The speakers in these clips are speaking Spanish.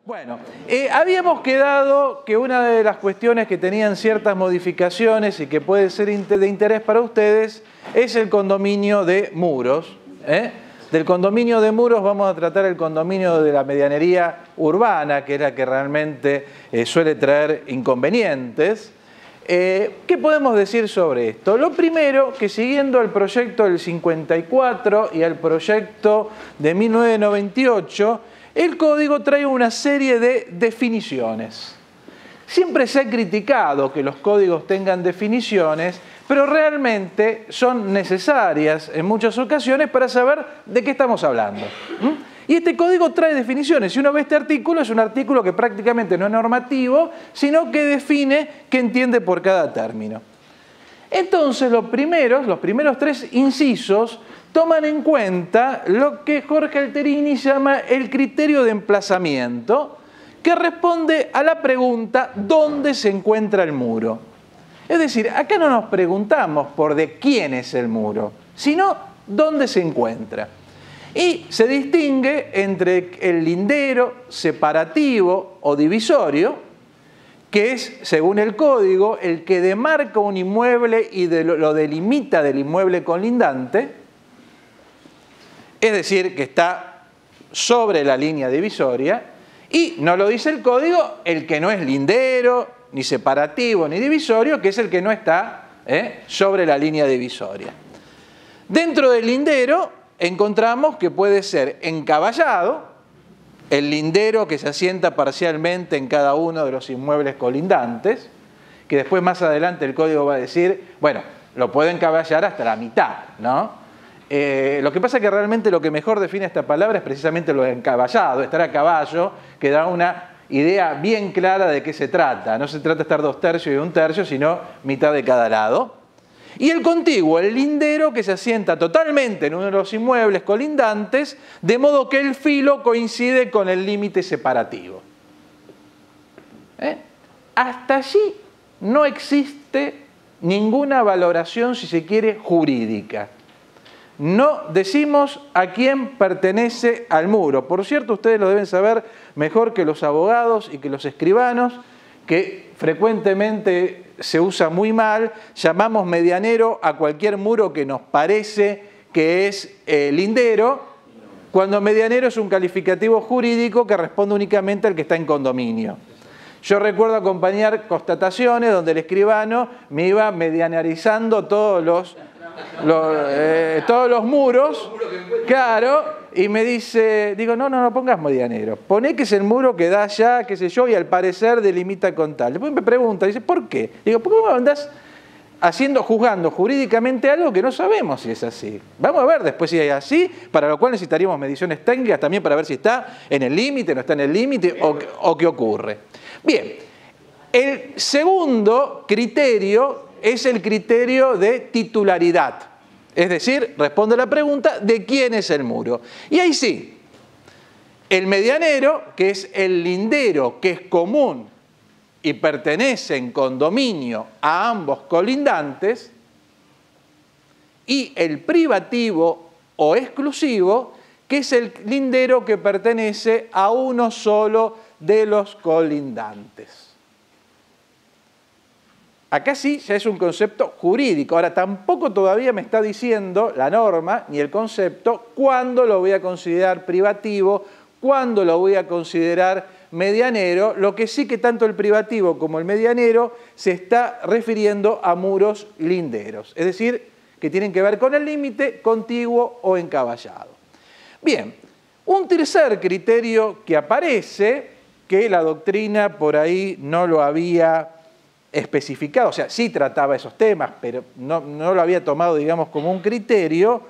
Bueno, habíamos quedado que una de las cuestiones que tenían ciertas modificaciones y que puede ser de interés para ustedes es el condominio de muros. Del condominio de muros vamos a tratar el condominio de la medianería urbana, que es la que realmente suele traer inconvenientes. ¿Qué podemos decir sobre esto? Lo primero, que siguiendo el proyecto del 54 y el proyecto de 1998, el código trae una serie de definiciones. Siempre se ha criticado que los códigos tengan definiciones, pero realmente son necesarias en muchas ocasiones para saber de qué estamos hablando. Y este código trae definiciones. Si uno ve este artículo, es un artículo que prácticamente no es normativo, sino que define qué entiende por cada término. Entonces, los primeros tres incisos toman en cuenta lo que Jorge Alterini llama el criterio de emplazamiento, que responde a la pregunta ¿dónde se encuentra el muro? Es decir, acá no nos preguntamos por de quién es el muro, sino dónde se encuentra. Y se distingue entre el lindero, separativo o divisorio, que es, según el código, el que demarca un inmueble y lo delimita del inmueble colindante, es decir, que está sobre la línea divisoria, y no lo dice el código, el que no es lindero, ni separativo, ni divisorio, que es el que no está sobre la línea divisoria. Dentro del lindero encontramos que puede ser encaballado, el lindero que se asienta parcialmente en cada uno de los inmuebles colindantes, que después más adelante el código va a decir, bueno, lo puedo encaballar hasta la mitad, ¿no? Lo que pasa es que realmente lo que mejor define esta palabra es precisamente lo de encaballado, estar a caballo, que da una idea bien clara de qué se trata. No se trata de estar 2/3 y 1/3, sino mitad de cada lado. Y el contiguo, el lindero que se asienta totalmente en uno de los inmuebles colindantes, de modo que el filo coincide con el límite separativo. Hasta allí no existe ninguna valoración, si se quiere, jurídica. No decimos a quién pertenece al muro. Por cierto, ustedes lo deben saber mejor que los abogados y que los escribanos, que frecuentemente se usa muy mal. Llamamos medianero a cualquier muro que nos parece que es lindero, cuando medianero es un calificativo jurídico que responde únicamente al que está en condominio. Yo recuerdo acompañar constataciones donde el escribano me iba medianarizando todos los muros, claro, y me dice, digo, no pongas medianero, poné que es el muro que da allá, qué sé yo, y al parecer delimita con tal. Después me pregunta, dice, ¿por qué? Digo, ¿por qué andás juzgando jurídicamente algo que no sabemos si es así? Vamos a ver después si es así, para lo cual necesitaríamos mediciones técnicas también para ver si está en el límite, no está en el límite o qué ocurre. Bien, el segundo criterio es el criterio de titularidad. Es decir, responde a la pregunta ¿de quién es el muro? Y ahí sí, el medianero, que es el lindero que es común y pertenece en condominio a ambos colindantes, y el privativo o exclusivo, que es el lindero que pertenece a uno solo de los colindantes. Acá sí ya es un concepto jurídico. Ahora, tampoco todavía me está diciendo la norma ni el concepto cuándo lo voy a considerar privativo, cuándo lo voy a considerar medianero. Lo que sí que tanto el privativo como el medianero se está refiriendo a muros linderos. Es decir, que tienen que ver con el límite, contiguo o encaballado. Bien, un tercer criterio que aparece, que la doctrina por ahí no lo había especificado, o sea, sí trataba esos temas, pero no lo había tomado, digamos, como un criterio,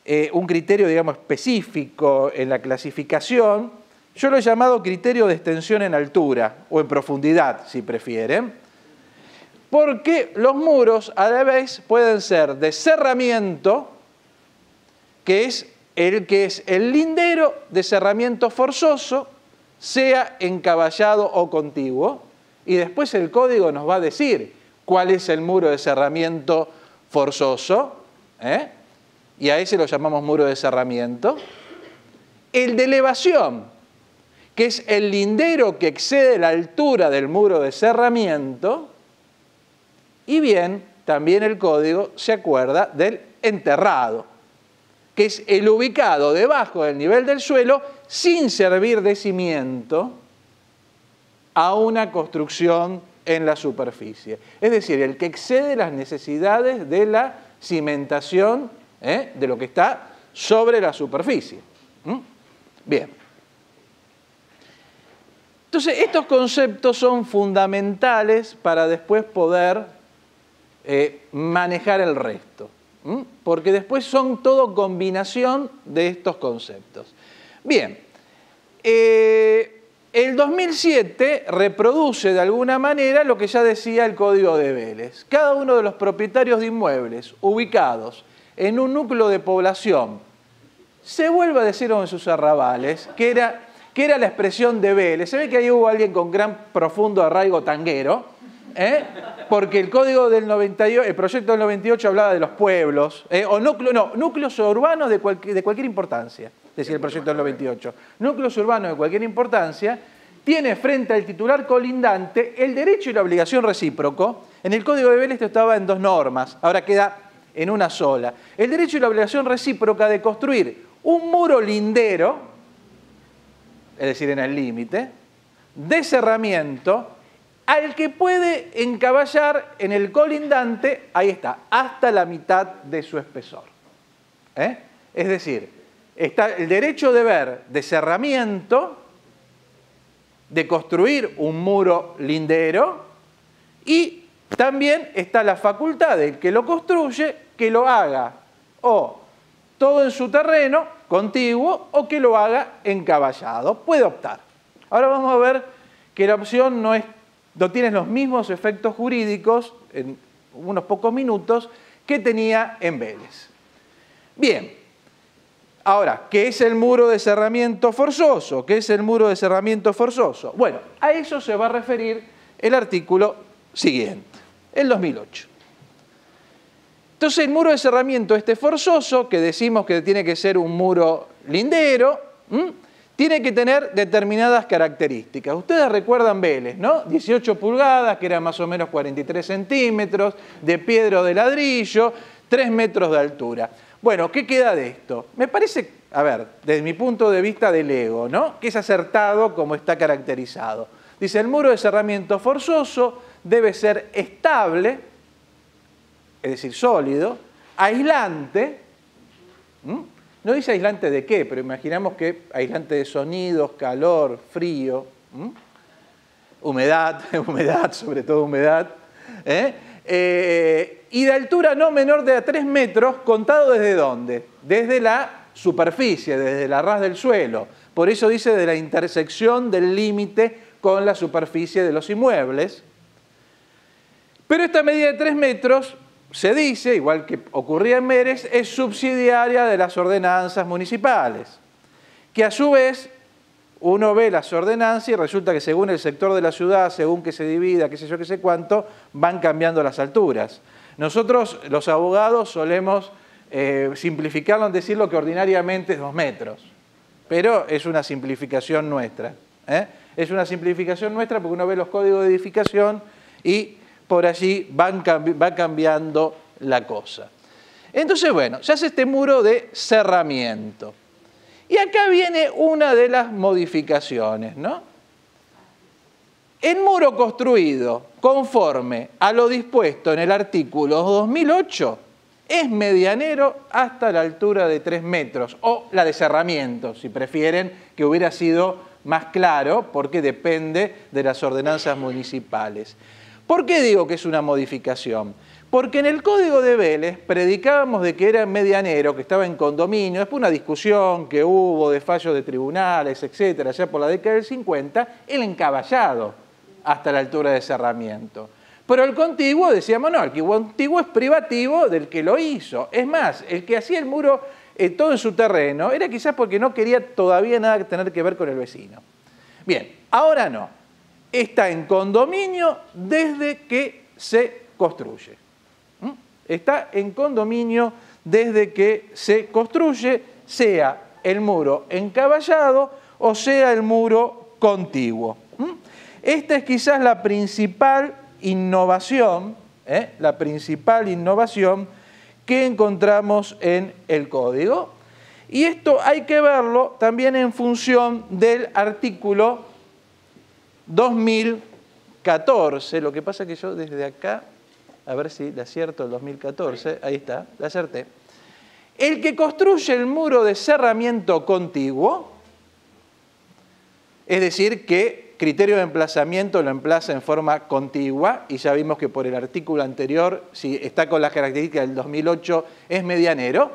digamos, específico en la clasificación. Yo lo he llamado criterio de extensión en altura, o en profundidad, si prefieren, porque los muros a la vez pueden ser de cerramiento, que es el lindero de cerramiento forzoso, sea encaballado o contiguo, y después el código nos va a decir cuál es el muro de cerramiento forzoso, y a ese lo llamamos muro de cerramiento. El de elevación, que es el lindero que excede la altura del muro de cerramiento, y bien, también el código se acuerda del enterrado, que es el ubicado debajo del nivel del suelo sin servir de cimiento a una construcción en la superficie. Es decir, el que excede las necesidades de la cimentación de lo que está sobre la superficie. Bien. Entonces, estos conceptos son fundamentales para después poder manejar el resto, porque después son todo combinación de estos conceptos. Bien, el 2007 reproduce de alguna manera lo que ya decía el Código de Vélez. Cada uno de los propietarios de inmuebles ubicados en un núcleo de población, se vuelve a decir en sus arrabales, que era la expresión de Vélez. Se ve que ahí hubo alguien con gran profundo arraigo tanguero, porque el código del 98, el proyecto del 98 hablaba de los pueblos, o núcleos urbanos de cualquier importancia, decía el proyecto del 98. Núcleos urbanos de cualquier importancia, tiene frente al titular colindante el derecho y la obligación recíproco. En el Código de Vélez esto estaba en 2 normas, ahora queda en una sola. El derecho y la obligación recíproca de construir un muro lindero, es decir, en el límite, de cerramiento, al que puede encaballar en el colindante, ahí está, hasta la mitad de su espesor. Es decir, está el derecho de ver de cerramiento, de construir un muro lindero, y también está la facultad del que lo construye que lo haga o todo en su terreno contiguo o que lo haga encaballado. Puede optar. Ahora vamos a ver que la opción no tiene los mismos efectos jurídicos en unos pocos minutos que tenía en Vélez. Bien, ahora, ¿qué es el muro de cerramiento forzoso? ¿Qué es el muro de cerramiento forzoso? Bueno, a eso se va a referir el artículo siguiente, el 2008. Entonces, el muro de cerramiento forzoso, que decimos que tiene que ser un muro lindero, tiene que tener determinadas características. Ustedes recuerdan Vélez, ¿no? 18 pulgadas, que eran más o menos 43 centímetros, de piedra o de ladrillo, 3 metros de altura. Bueno, ¿qué queda de esto? Me parece, a ver, desde mi punto de vista del ego, ¿no? Que es acertado como está caracterizado. Dice, el muro de cerramiento forzoso debe ser estable, es decir, sólido, aislante, no dice aislante de qué, pero imaginamos que aislante de sonidos, calor, frío, humedad, sobre todo humedad, y de altura no menor de 3 metros, contado ¿desde dónde? Desde la superficie, desde la ras del suelo. Por eso dice de la intersección del límite con la superficie de los inmuebles. Pero esta medida de 3 metros, se dice, igual que ocurría en Vélez, es subsidiaria de las ordenanzas municipales, que a su vez uno ve las ordenanzas y resulta que según el sector de la ciudad, según que se divida, qué sé yo, qué sé cuánto, van cambiando las alturas. Nosotros, los abogados, solemos simplificarlo en decir lo que ordinariamente es 2 metros, pero es una simplificación nuestra. Es una simplificación nuestra porque uno ve los códigos de edificación y por allí va cambiando la cosa. Entonces, bueno, se hace este muro de cerramiento. Y acá viene una de las modificaciones, ¿no? El muro construido conforme a lo dispuesto en el artículo 2008 es medianero hasta la altura de 3 metros, o la de cerramiento, si prefieren, que hubiera sido más claro, porque depende de las ordenanzas municipales. ¿Por qué digo que es una modificación? Porque en el Código de Vélez predicábamos de que era medianero, que estaba en condominio, después una discusión que hubo de fallos de tribunales, etcétera, ya por la década del 50, el encaballado hasta la altura de cerramiento. Pero el contiguo, decíamos, no, el contiguo es privativo del que lo hizo. Es más, el que hacía el muro todo en su terreno era quizás porque no quería todavía nada tener que ver con el vecino. Bien, ahora no. Está en condominio desde que se construye. Está en condominio desde que se construye, sea el muro encaballado o sea el muro contiguo. Esta es quizás la principal innovación, que encontramos en el código. Y esto hay que verlo también en función del artículo 2014. Lo que pasa es que yo desde acá, a ver si le acierto el 2014, ahí está, le acerté. El que construye el muro de cerramiento contiguo, es decir, que criterio de emplazamiento lo emplaza en forma contigua, y ya vimos que por el artículo anterior, si está con las características del 2008, es medianero,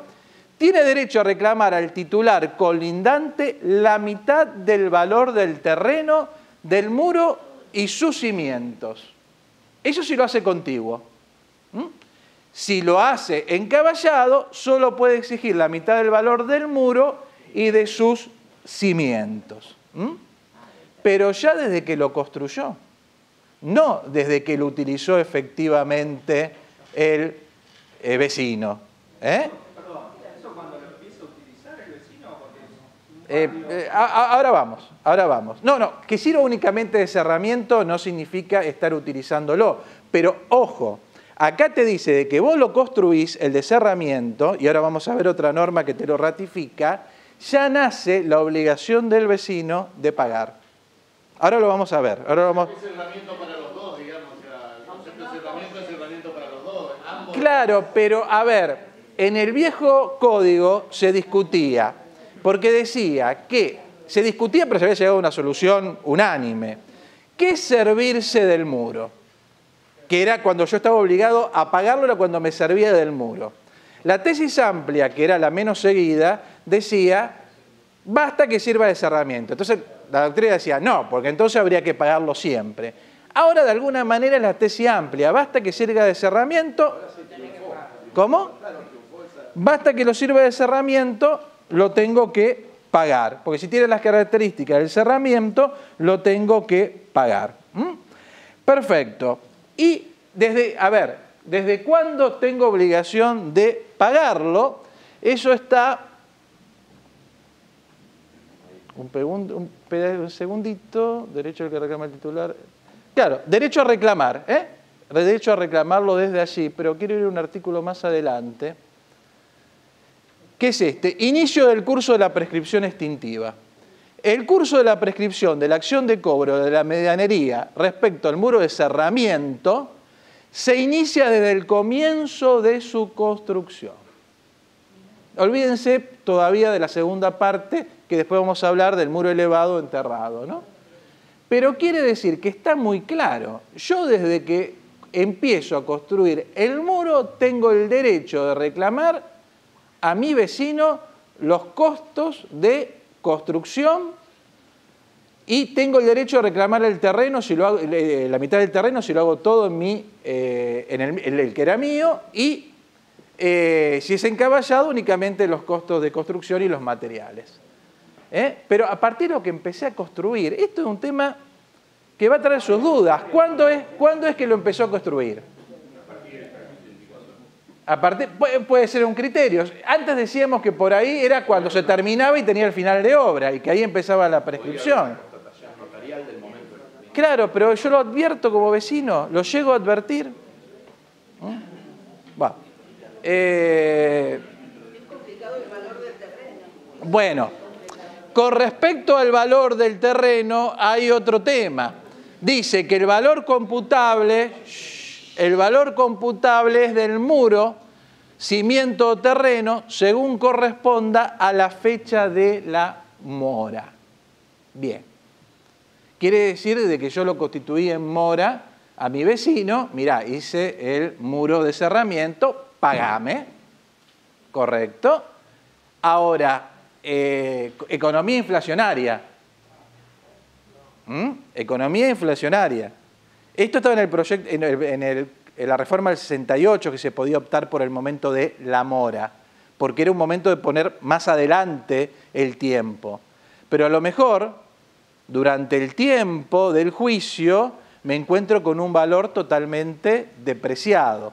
tiene derecho a reclamar al titular colindante la mitad del valor del terreno, del muro y sus cimientos. Eso sí lo hace contiguo. Si lo hace encaballado, solo puede exigir la mitad del valor del muro y de sus cimientos. Pero ya desde que lo construyó, no desde que lo utilizó efectivamente el vecino. ¿Eso cuando lo empieza a utilizar el vecino? Ahora vamos. No, que sirva únicamente de cerramiento no significa estar utilizándolo. Pero ojo, acá te dice de que vos lo construís, el de cerramiento, y ahora vamos a ver otra norma que te lo ratifica, ya nace la obligación del vecino de pagar. Ahora lo vamos a ver. Es cerramiento para los dos, digamos. O sea, el concepto de cerramiento es cerramiento para los dos. Claro, pero a ver, en el viejo código se discutía, porque decía que, se discutía pero se había llegado a una solución unánime. ¿Qué es servirse del muro? Que era cuando yo estaba obligado a pagarlo, era cuando me servía del muro. La tesis amplia, que era la menos seguida, decía, basta que sirva de cerramiento. Entonces, la doctrina decía, no, porque entonces habría que pagarlo siempre. Ahora, de alguna manera, es la tesis amplia. Basta que sirva de cerramiento. ¿Cómo? Basta que lo sirva de cerramiento, lo tengo que pagar. Porque si tiene las características del cerramiento, lo tengo que pagar. Perfecto. Y ¿desde cuándo tengo obligación de pagarlo? Eso está... Un segundito, derecho al que reclama el titular. Claro, derecho a reclamar, derecho a reclamarlo desde allí, pero quiero ir a un artículo más adelante. ¿Qué es este? Inicio del curso de la prescripción extintiva. El curso de la prescripción de la acción de cobro de la medianería respecto al muro de cerramiento se inicia desde el comienzo de su construcción. Olvídense todavía de la segunda parte, que después vamos a hablar del muro elevado enterrado, ¿no? Pero quiere decir que está muy claro. Yo desde que empiezo a construir el muro tengo el derecho de reclamar a mi vecino los costos de construcción y tengo el derecho de reclamar el terreno, si lo hago, la mitad del terreno, si lo hago todo en el que era mío, y si es encaballado, únicamente los costos de construcción y los materiales. Pero a partir de lo que empecé a construir, esto es un tema que va a traer sus dudas. ¿Cuándo es que lo empezó a construir? Puede ser un criterio. Antes decíamos que por ahí era cuando se terminaba y tenía el final de obra, y que ahí empezaba la prescripción. Claro, pero yo lo advierto como vecino, lo llego a advertir. Va. Es complicado el valor del terreno. Bueno, con respecto al valor del terreno hay otro tema. Dice que el valor computable es del muro, cimiento o terreno, según corresponda a la fecha de la mora. Bien. Quiere decir de que yo lo constituí en mora a mi vecino, mirá, hice el muro de cerramiento, pagame, ¿correcto? Ahora, economía inflacionaria. Economía inflacionaria. Esto estaba en el proyecto, en la reforma del 68, que se podía optar por el momento de la mora, porque era un momento de poner más adelante el tiempo. Pero a lo mejor, durante el tiempo del juicio, me encuentro con un valor totalmente depreciado.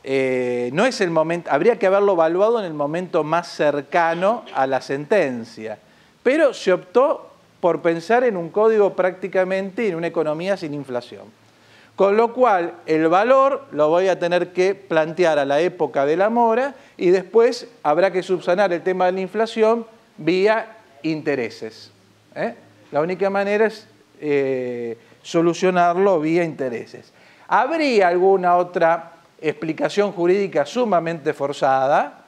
No es el momento, habría que haberlo evaluado en el momento más cercano a la sentencia. Pero se optó por pensar en un código prácticamente en una economía sin inflación. Con lo cual, el valor lo voy a tener que plantear a la época de la mora y después habrá que subsanar el tema de la inflación vía intereses. La única manera es solucionarlo vía intereses. ¿Habría alguna otra explicación jurídica sumamente forzada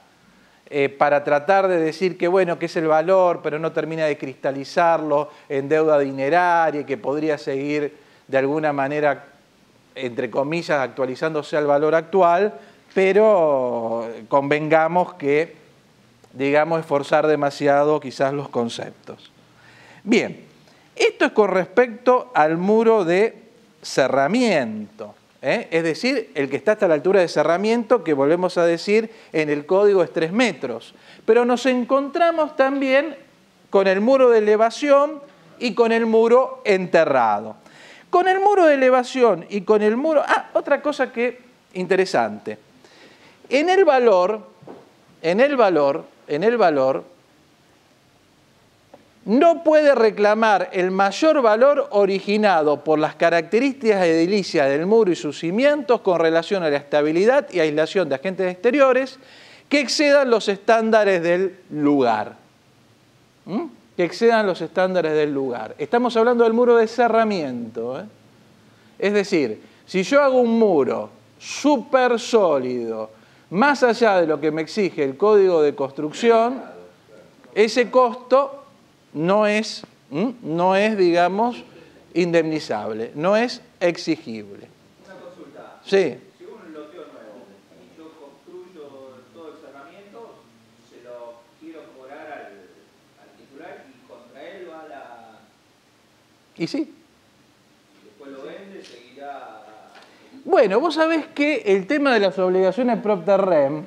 para tratar de decir que, bueno, que es el valor, pero no termina de cristalizarlo en deuda dineraria y que podría seguir de alguna manera, entre comillas, actualizándose al valor actual, pero convengamos que, digamos, esforzar demasiado quizás los conceptos? Bien, esto es con respecto al muro de cerramiento, es decir, el que está hasta la altura de cerramiento, que volvemos a decir en el código es 3 metros. Pero nos encontramos también con el muro de elevación y con el muro enterrado. Con el muro de elevación y con el muro... otra cosa que interesante. En el valor, no puede reclamar el mayor valor originado por las características edilicias del muro y sus cimientos con relación a la estabilidad y aislación de agentes exteriores que excedan los estándares del lugar. Que excedan los estándares del lugar. Estamos hablando del muro de cerramiento. Es decir, si yo hago un muro súper sólido, más allá de lo que me exige el código de construcción, ese costo no es, digamos, indemnizable, no es exigible. Una consulta. Sí. Si hubo un loteo nuevo y yo construyo todo el cerramiento, se lo quiero cobrar al titular y contra él va la... ¿Y sí? Y después lo vende, seguirá... Bueno, vos sabés que el tema de las obligaciones propter rem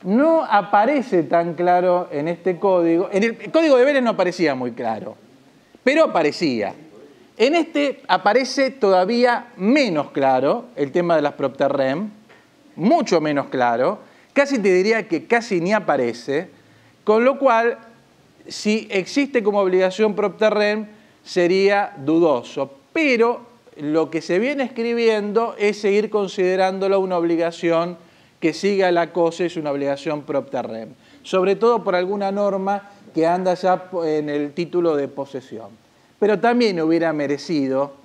no aparece tan claro en este código. En el código de Vélez no aparecía muy claro, pero aparecía. En este aparece todavía menos claro el tema de las propter rem, mucho menos claro, casi te diría que casi ni aparece, con lo cual, si existe como obligación propter rem, sería dudoso. Pero lo que se viene escribiendo es seguir considerándolo una obligación que siga la cosa, es una obligación propter rem, sobre todo por alguna norma que anda ya en el título de posesión. Pero también hubiera merecido,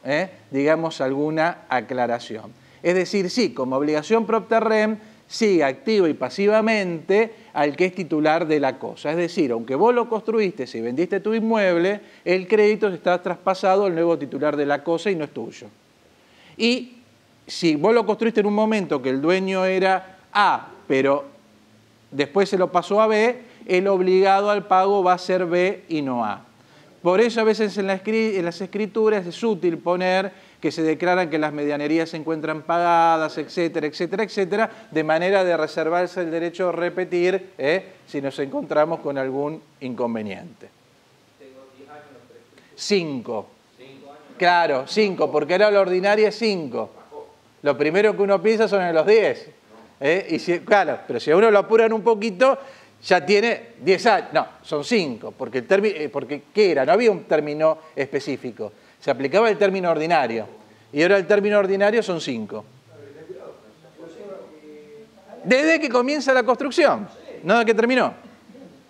digamos, alguna aclaración. Es decir, sí, como obligación propter rem, sigue activo y pasivamente al que es titular de la cosa. Es decir, aunque vos lo construiste, si vendiste tu inmueble, el crédito está traspasado al nuevo titular de la cosa y no es tuyo. Y si vos lo construiste en un momento que el dueño era A, pero después se lo pasó a B, el obligado al pago va a ser B y no A. Por eso a veces en las escrituras es útil poner que se declaran que las medianerías se encuentran pagadas, etcétera, etcétera, etcétera, de manera de reservarse el derecho a repetir si nos encontramos con algún inconveniente. Tengo 10 años. 5. 5 años. Claro, 5, porque ahora la ordinaria es 5. Lo primero que uno piensa son en los 10. Y claro, pero si a uno lo apuran un poquito, ya tiene 10 años. No, son 5, porque ¿qué era? No había un término específico. Se aplicaba el término ordinario. Y ahora el término ordinario son 5. Desde que comienza la construcción, no de que terminó.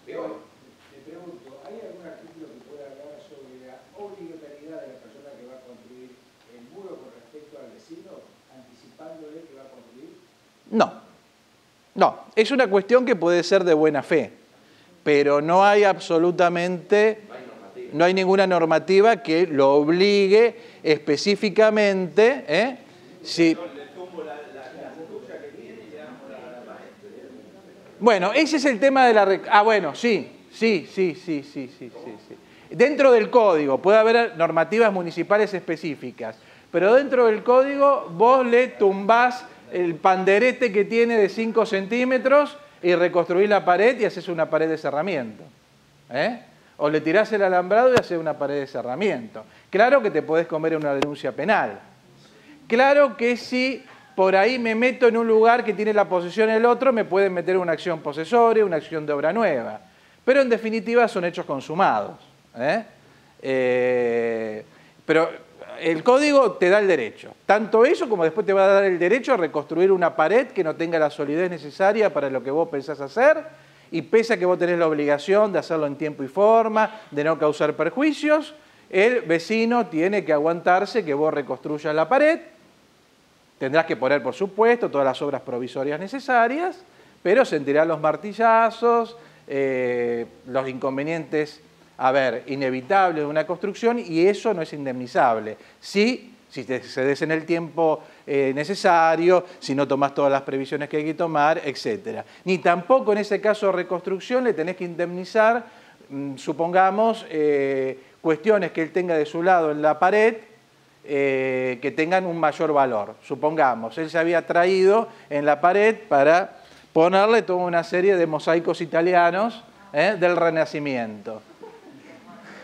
Le pregunto, ¿hay algún artículo que pueda hablar sobre la obligatoriedad de la persona que va a construir el muro con respecto al vecino, anticipándole que va a construir? No, es una cuestión que puede ser de buena fe, pero no hay absolutamente, no hay ninguna normativa que lo obligue específicamente. Si, bueno, ese es el tema de la... bueno, sí. Dentro del código puede haber normativas municipales específicas, pero dentro del código vos le tumbás el panderete que tiene de 5 centímetros y reconstruís la pared y haces una pared de cerramiento. O le tirás el alambrado y haces una pared de cerramiento. Claro que te podés comer una denuncia penal. Claro que si por ahí me meto en un lugar que tiene la posesión el otro, me pueden meter una acción posesoria, una acción de obra nueva. Pero en definitiva son hechos consumados. Pero el código te da el derecho. Tanto eso como después te va a dar el derecho a reconstruir una pared que no tenga la solidez necesaria para lo que vos pensás hacer, y pese a que vos tenés la obligación de hacerlo en tiempo y forma, de no causar perjuicios, el vecino tiene que aguantarse que vos reconstruyas la pared. Tendrás que poner, por supuesto, todas las obras provisorias necesarias, pero sentirá los martillazos, los inconvenientes, inevitables de una construcción, y eso no es indemnizable. Si te excedes en el tiempo necesario, si no tomás todas las previsiones que hay que tomar, etc. Ni tampoco en ese caso de reconstrucción le tenés que indemnizar, supongamos, cuestiones que él tenga de su lado en la pared, que tengan un mayor valor. Supongamos, él se había traído en la pared para ponerle toda una serie de mosaicos italianos del Renacimiento.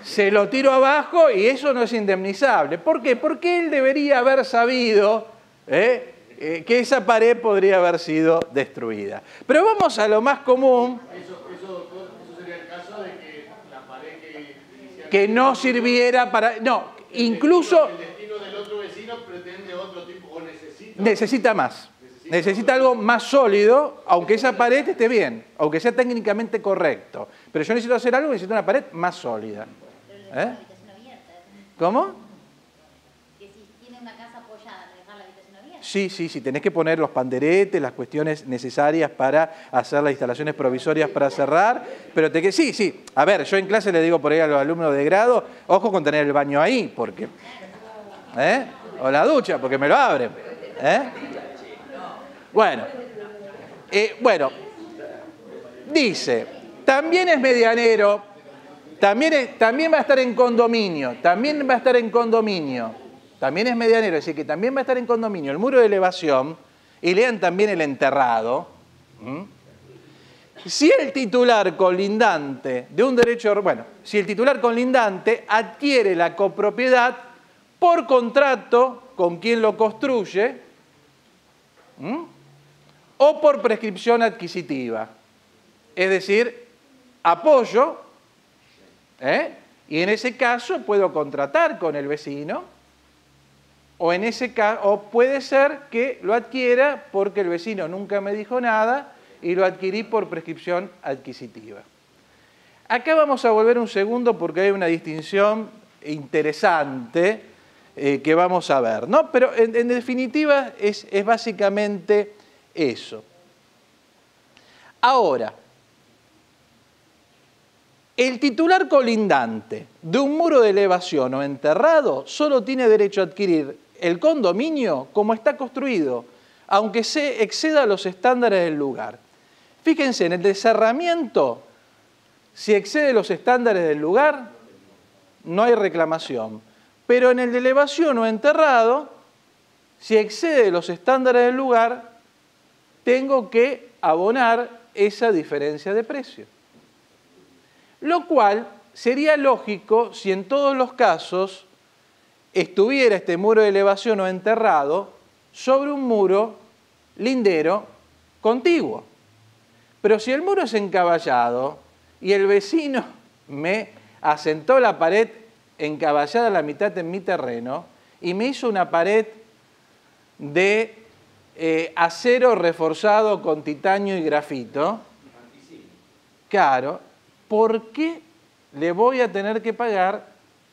Se lo tiro abajo y eso no es indemnizable. ¿Por qué? Porque él debería haber sabido que esa pared podría haber sido destruida. Pero vamos a lo más común. Doctor, eso sería el caso de que la pared que no sirviera para... No, incluso... El destino del otro vecino pretende otro tipo, o necesita... Necesita más. Necesita algo más sólido, aunque esa pared esté bien, aunque sea técnicamente correcto. Pero yo necesito hacer algo, necesito una pared más sólida. ¿Cómo? Que si tiene una casa apoyada, dejar la habitación abierta. Sí, tenés que poner los panderetes, las cuestiones necesarias para hacer las instalaciones provisorias para cerrar, pero sí. A ver, yo en clase le digo por ahí a los alumnos de grado, ojo con tener el baño ahí, porque... o la ducha, porque me lo abren. Bueno, dice, también es medianero, también va a estar en condominio, también es medianero, es decir, que también va a estar en condominio el muro de elevación, y lean también el enterrado. Si el titular colindante de un derecho, si el titular colindante adquiere la copropiedad por contrato con quien lo construye, o por prescripción adquisitiva, es decir, apoyo, y en ese caso puedo contratar con el vecino, o puede ser que lo adquiera porque el vecino nunca me dijo nada y lo adquirí por prescripción adquisitiva. Acá vamos a volver un segundo porque hay una distinción interesante que vamos a ver, ¿no? Pero en definitiva es básicamente eso. Ahora, el titular colindante de un muro de elevación o enterrado solo tiene derecho a adquirir el condominio como está construido, aunque se exceda los estándares del lugar. Fíjense, en el de cerramiento, si excede los estándares del lugar, no hay reclamación. Pero en el de elevación o enterrado, si excede los estándares del lugar, tengo que abonar esa diferencia de precio. Lo cual sería lógico si en todos los casos estuviera este muro de elevación o enterrado sobre un muro lindero contiguo. Pero si el muro es encaballado y el vecino me asentó la pared encaballada a la mitad en mi terreno y me hizo una pared de acero reforzado con titanio y grafito, claro, ¿por qué le voy a tener que pagar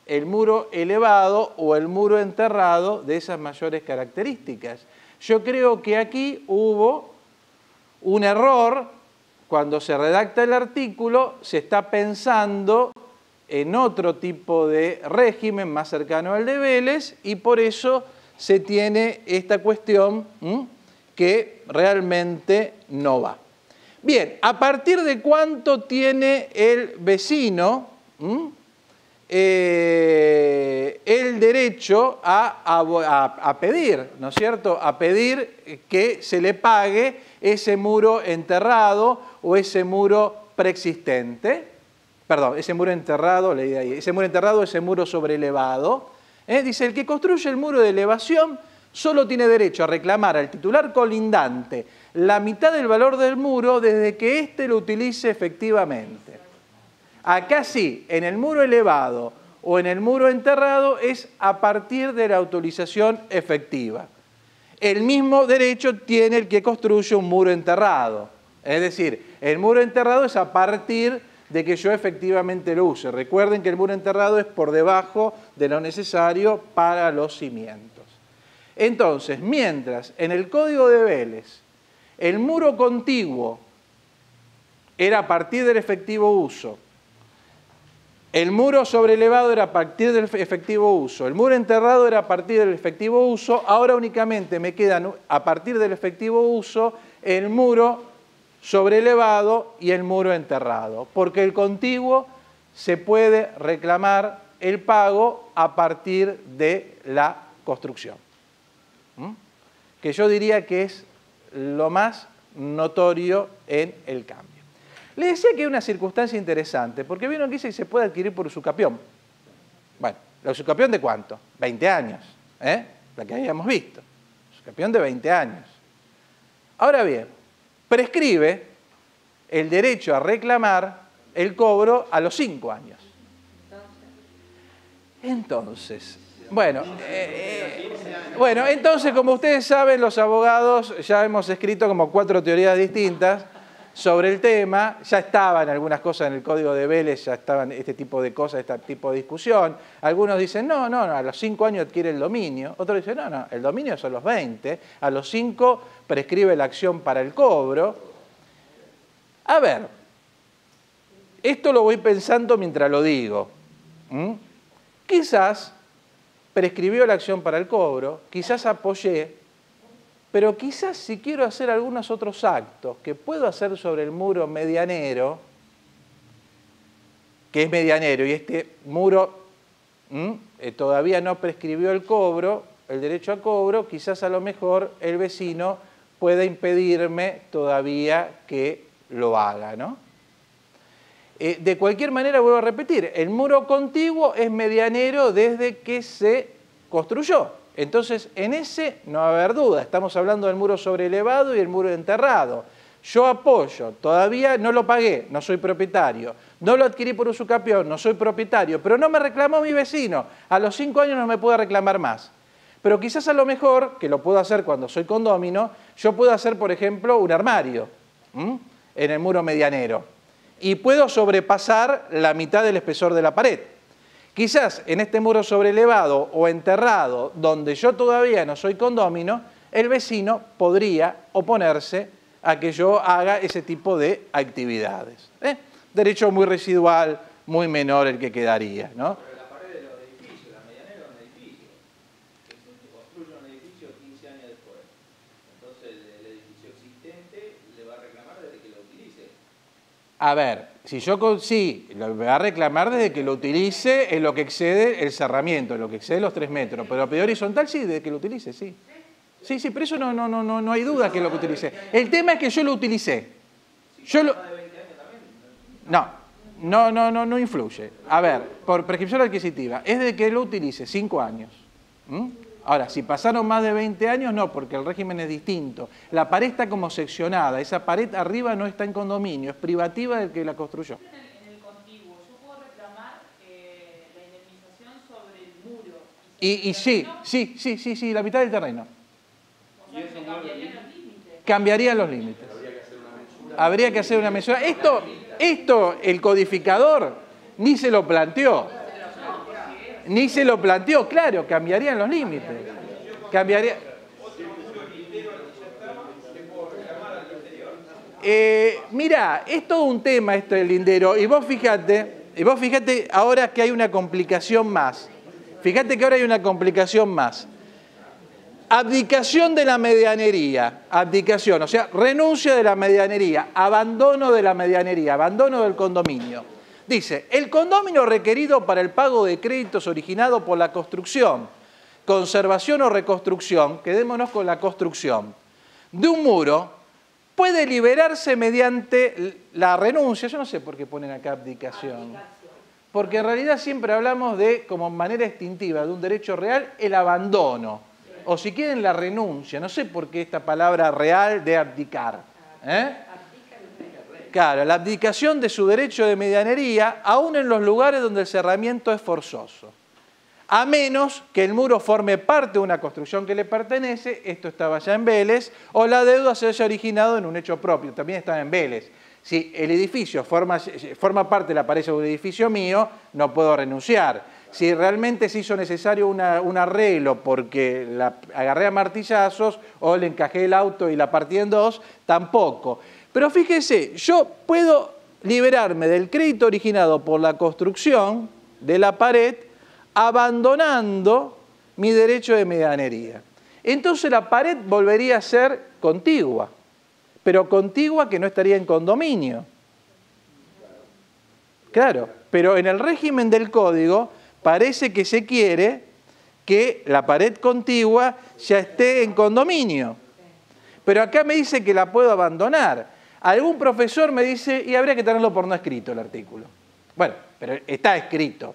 el muro elevado o el muro enterrado de esas mayores características? Yo creo que aquí hubo un error. Cuando se redacta el artículo, se está pensando en otro tipo de régimen más cercano al de Vélez y por eso se tiene esta cuestión que realmente no va. Bien, ¿a partir de cuánto tiene el vecino el derecho a pedir, ¿no es cierto?, a pedir que se le pague ese muro enterrado o ese muro preexistente? Perdón, ese muro enterrado, leí ahí, ese muro enterrado o ese muro sobreelevado. Dice, el que construye el muro de elevación solo tiene derecho a reclamar al titular colindante la mitad del valor del muro desde que éste lo utilice efectivamente. Acá sí, en el muro elevado o en el muro enterrado es a partir de la utilización efectiva. El mismo derecho tiene el que construye un muro enterrado. Es decir, el muro enterrado es a partir de que yo efectivamente lo use. Recuerden que el muro enterrado es por debajo de lo necesario para los cimientos. Entonces, mientras en el Código de Vélez el muro contiguo era a partir del efectivo uso, el muro sobrelevado era a partir del efectivo uso, el muro enterrado era a partir del efectivo uso, ahora únicamente me quedan a partir del efectivo uso el muro sobrelevado y el muro enterrado, porque el contiguo se puede reclamar el pago a partir de la construcción. Que yo diría que es lo más notorio en el cambio. Le decía que hay una circunstancia interesante, porque vieron que dice que se puede adquirir por usucapión. Bueno, ¿la usucapión de cuánto? 20 años, la que habíamos visto. Usucapión de 20 años. Ahora bien, prescribe el derecho a reclamar el cobro a los 5 años. Entonces, bueno, entonces, como ustedes saben, los abogados ya hemos escrito como 4 teorías distintas sobre el tema. Ya estaban algunas cosas en el Código de Vélez, ya estaban este tipo de cosas, este tipo de discusión. Algunos dicen, no, a los 5 años adquiere el dominio. Otros dicen, no, el dominio son los 20. A los 5 prescribe la acción para el cobro. A ver, esto lo voy pensando mientras lo digo. Quizás prescribió la acción para el cobro, quizás apoyé, pero quizás si quiero hacer algunos otros actos que puedo hacer sobre el muro medianero, que es medianero, y este muro todavía no prescribió el cobro, el derecho a cobro, quizás a lo mejor el vecino pueda impedirme todavía que lo haga, ¿no? De cualquier manera, vuelvo a repetir, el muro contiguo es medianero desde que se construyó. Entonces, en ese no va a haber duda. Estamos hablando del muro sobrelevado y el muro enterrado. Yo apoyo, todavía no lo pagué, no soy propietario. No lo adquirí por usucapión, no soy propietario, pero no me reclamó mi vecino. A los 5 años no me puede reclamar más. Pero quizás a lo mejor, que lo puedo hacer cuando soy condómino, yo puedo hacer, por ejemplo, un armario en el muro medianero. Y puedo sobrepasar la mitad del espesor de la pared. Quizás en este muro sobrelevado o enterrado, donde yo todavía no soy condómino, el vecino podría oponerse a que yo haga ese tipo de actividades. Derecho muy residual, muy menor el que quedaría, ¿no? Pero la pared de los edificios, la medianera es un edificio. Se construye un edificio 15 años después. Entonces el edificio existente le va a reclamar desde que lo utilice. A ver, si yo sí, lo va a reclamar desde que lo utilice en lo que excede el cerramiento, en lo que excede los 3 metros, pero a pie horizontal sí, desde que lo utilice, sí. Sí, pero eso no hay duda que lo que utilice. El tema es que yo lo utilicé. Yo lo... No influye. A ver, por prescripción adquisitiva, es de que lo utilice 5 años. Ahora, si pasaron más de 20 años, no, porque el régimen es distinto. La pared está como seccionada, esa pared arriba no está en condominio, es privativa del que la construyó. En el contiguo, yo puedo reclamar la indemnización sobre el muro. Y sí, la mitad del terreno. O sea, que cambiarían los límites. Cambiarían los límites. Habría que hacer una mesura. Esto el codificador ni se lo planteó. Ni se lo planteó, claro, cambiarían los límites. Cambiaría. Mirá, es todo un tema esto del lindero. Y vos fíjate ahora que hay una complicación más. Fíjate que ahora hay una complicación más. Abdicación de la medianería. Abdicación, o sea, renuncia de la medianería, abandono de la medianería, abandono del condominio. Dice, el condominio requerido para el pago de créditos originado por la construcción, conservación o reconstrucción, quedémonos con la construcción, de un muro, puede liberarse mediante la renuncia. Yo no sé por qué ponen acá abdicación. Porque en realidad siempre hablamos de, como manera extintiva, de un derecho real, el abandono. O si quieren, la renuncia. No sé por qué esta palabra real de abdicar. Claro, la abdicación de su derecho de medianería, aún en los lugares donde el cerramiento es forzoso. A menos que el muro forme parte de una construcción que le pertenece, esto estaba ya en Vélez, o la deuda se haya originado en un hecho propio, también estaba en Vélez. Si el edificio forma parte de la pared de un edificio mío, no puedo renunciar. Si realmente se hizo necesario un arreglo porque la agarré a martillazos o le encajé el auto y la partí en dos, tampoco. Pero fíjese, yo puedo liberarme del crédito originado por la construcción de la pared abandonando mi derecho de medianería. Entonces la pared volvería a ser contigua, pero contigua que no estaría en condominio. Claro, pero en el régimen del código parece que se quiere que la pared contigua ya esté en condominio. Pero acá me dice que la puedo abandonar. Algún profesor me dice, y habría que tenerlo por no escrito el artículo. Bueno, pero está escrito.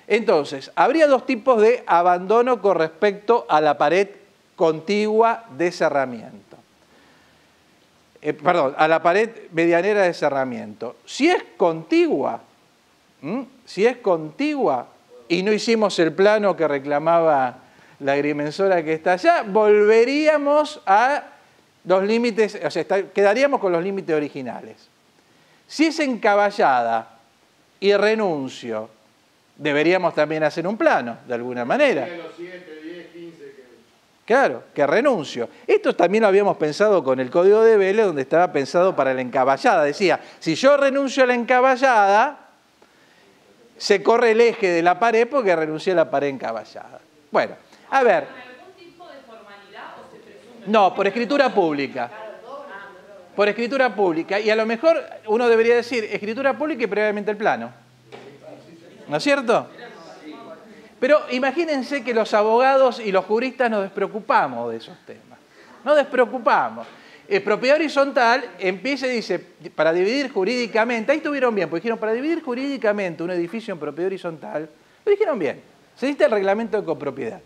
Entonces, habría dos tipos de abandono con respecto a la pared contigua de cerramiento. Perdón, a la pared medianera de cerramiento. Si es contigua, y no hicimos el plano que reclamaba la agrimensora que está allá, volveríamos a los límites, o sea, quedaríamos con los límites originales. Si es encaballada y renuncio, deberíamos también hacer un plano, de alguna manera. Claro, que renuncio. Esto también lo habíamos pensado con el Código de Vélez, donde estaba pensado para la encaballada. Decía, si yo renuncio a la encaballada, se corre el eje de la pared porque renuncié a la pared encaballada. Bueno, a ver. ¿Con algún tipo de formalidad o se presume? No, por escritura pública. Por escritura pública. Y a lo mejor uno debería decir escritura pública y previamente el plano. ¿No es cierto? Pero imagínense que los abogados y los juristas nos despreocupamos de esos temas. Nos despreocupamos. Propiedad horizontal empieza y dice, para dividir jurídicamente, ahí estuvieron bien, porque dijeron, para dividir jurídicamente un edificio en propiedad horizontal, lo dijeron bien, se necesita el reglamento de copropiedad.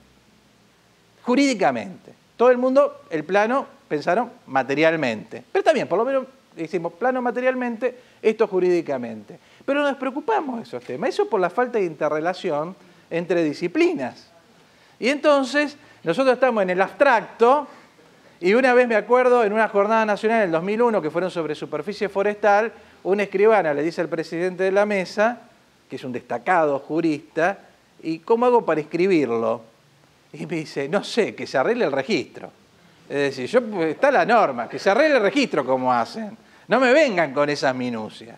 Jurídicamente. Todo el mundo, el plano, pensaron materialmente. Pero está bien, por lo menos decimos plano materialmente, esto jurídicamente. Pero nos preocupamos de esos temas. Eso por la falta de interrelación entre disciplinas. Y entonces, nosotros estamos en el abstracto, y una vez me acuerdo, en una jornada nacional en el 2001, que fueron sobre superficie forestal, una escribana le dice al presidente de la mesa, que es un destacado jurista, ¿y cómo hago para escribirlo? Y me dice, no sé, que se arregle el registro. Es decir, está la norma, que se arregle el registro como hacen. No me vengan con esas minucias.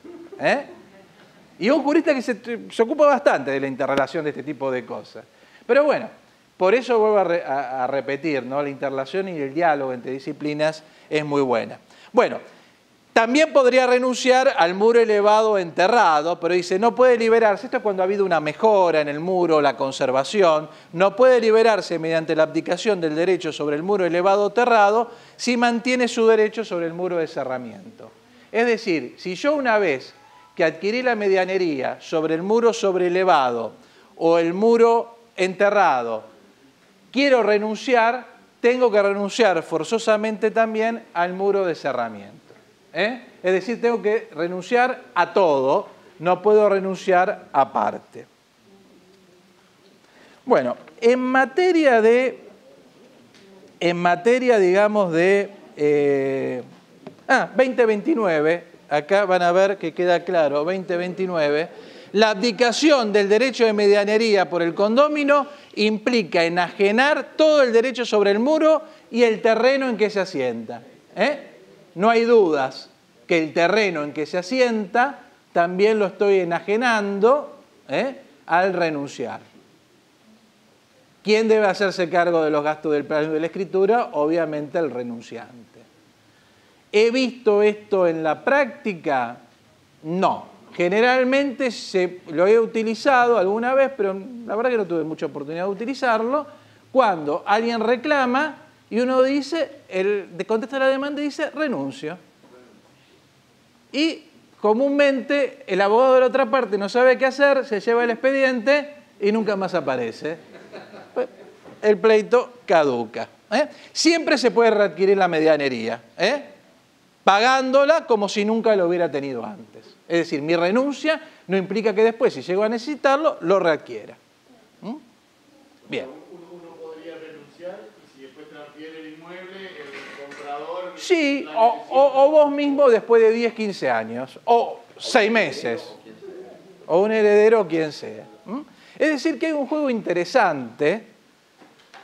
Y un jurista que se ocupa bastante de la interrelación de este tipo de cosas. Pero bueno, por eso vuelvo a repetir, ¿no? La interrelación y el diálogo entre disciplinas es muy buena. Bueno, también podría renunciar al muro elevado enterrado, pero dice, no puede liberarse, esto es cuando ha habido una mejora en el muro, la conservación, no puede liberarse mediante la abdicación del derecho sobre el muro elevado o terrado si mantiene su derecho sobre el muro de cerramiento. Es decir, si yo una vez que adquirí la medianería sobre el muro sobrelevado o el muro enterrado, quiero renunciar, tengo que renunciar forzosamente también al muro de cerramiento. Es decir, tengo que renunciar a todo, no puedo renunciar aparte. Bueno, en materia, digamos, de 2029, acá van a ver que queda claro, 2029, la abdicación del derecho de medianería por el condómino implica enajenar todo el derecho sobre el muro y el terreno en que se asienta. No hay dudas que el terreno en que se asienta también lo estoy enajenando al renunciar. ¿Quién debe hacerse cargo de los gastos del plano y de la escritura? Obviamente el renunciante. ¿He visto esto en la práctica? No. Generalmente lo he utilizado alguna vez, pero la verdad que no tuve mucha oportunidad de utilizarlo, cuando alguien reclama y uno dice, contesta la demanda y dice, renuncio. Y comúnmente el abogado de la otra parte no sabe qué hacer, se lleva el expediente y nunca más aparece. El pleito caduca. Siempre se puede readquirir la medianería. pagándola como si nunca lo hubiera tenido antes. Es decir, mi renuncia no implica que después, si llego a necesitarlo, lo readquiera. ¿Mm? Bien. Uno podría renunciar y si después transfiere el inmueble, el comprador... Sí, o vos mismo después de 10, 15 años, o 6 meses, o un heredero o quien sea. ¿Mm? Es decir, que hay un juego interesante,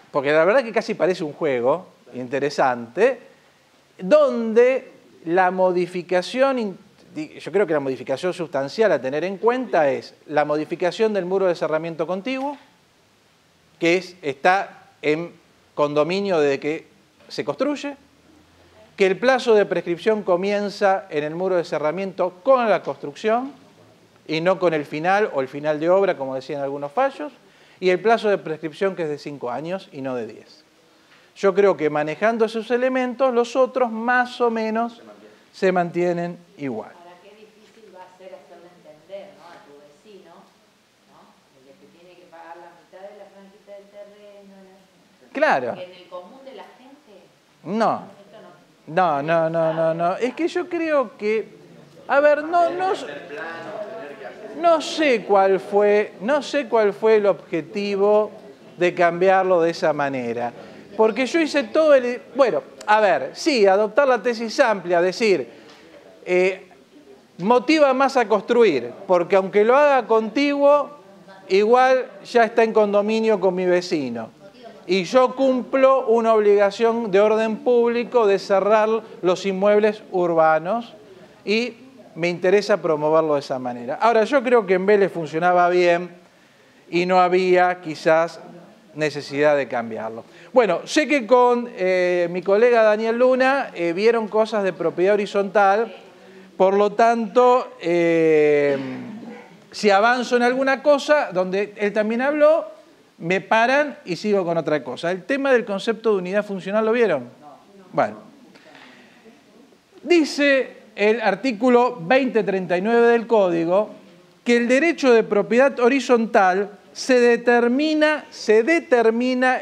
porque la verdad que casi parece un juego interesante, donde la modificación, yo creo que la modificación sustancial a tener en cuenta es la modificación del muro de cerramiento contiguo, que está en condominio desde que se construye, que el plazo de prescripción comienza en el muro de cerramiento con la construcción y no con el final o el final de obra, como decían algunos fallos, y el plazo de prescripción que es de 5 años y no de 10. Yo creo que manejando esos elementos, los otros más o menos se mantienen igual. Ahora, qué difícil va a ser hacerle entender, ¿no?, a tu vecino, ¿no?, de que te tiene que pagar la mitad de la franquita del terreno. Claro. Que en el común de la gente... No. No. Es que yo creo que, a ver, no sé cuál fue el objetivo de cambiarlo de esa manera. Porque yo hice todo el... Bueno, a ver, sí, adoptar la tesis amplia, decir, motiva más a construir, porque aunque lo haga contiguo, igual ya está en condominio con mi vecino. Y yo cumplo una obligación de orden público de cerrar los inmuebles urbanos y me interesa promoverlo de esa manera. Ahora, yo creo que en Vélez funcionaba bien y no había quizás necesidad de cambiarlo. Bueno, sé que con mi colega Daniel Luna vieron cosas de propiedad horizontal, por lo tanto, si avanzo en alguna cosa, donde él también habló, me paran y sigo con otra cosa. El tema del concepto de unidad funcional, ¿lo vieron? Bueno. Dice el artículo 2039 del Código que el derecho de propiedad horizontal se determina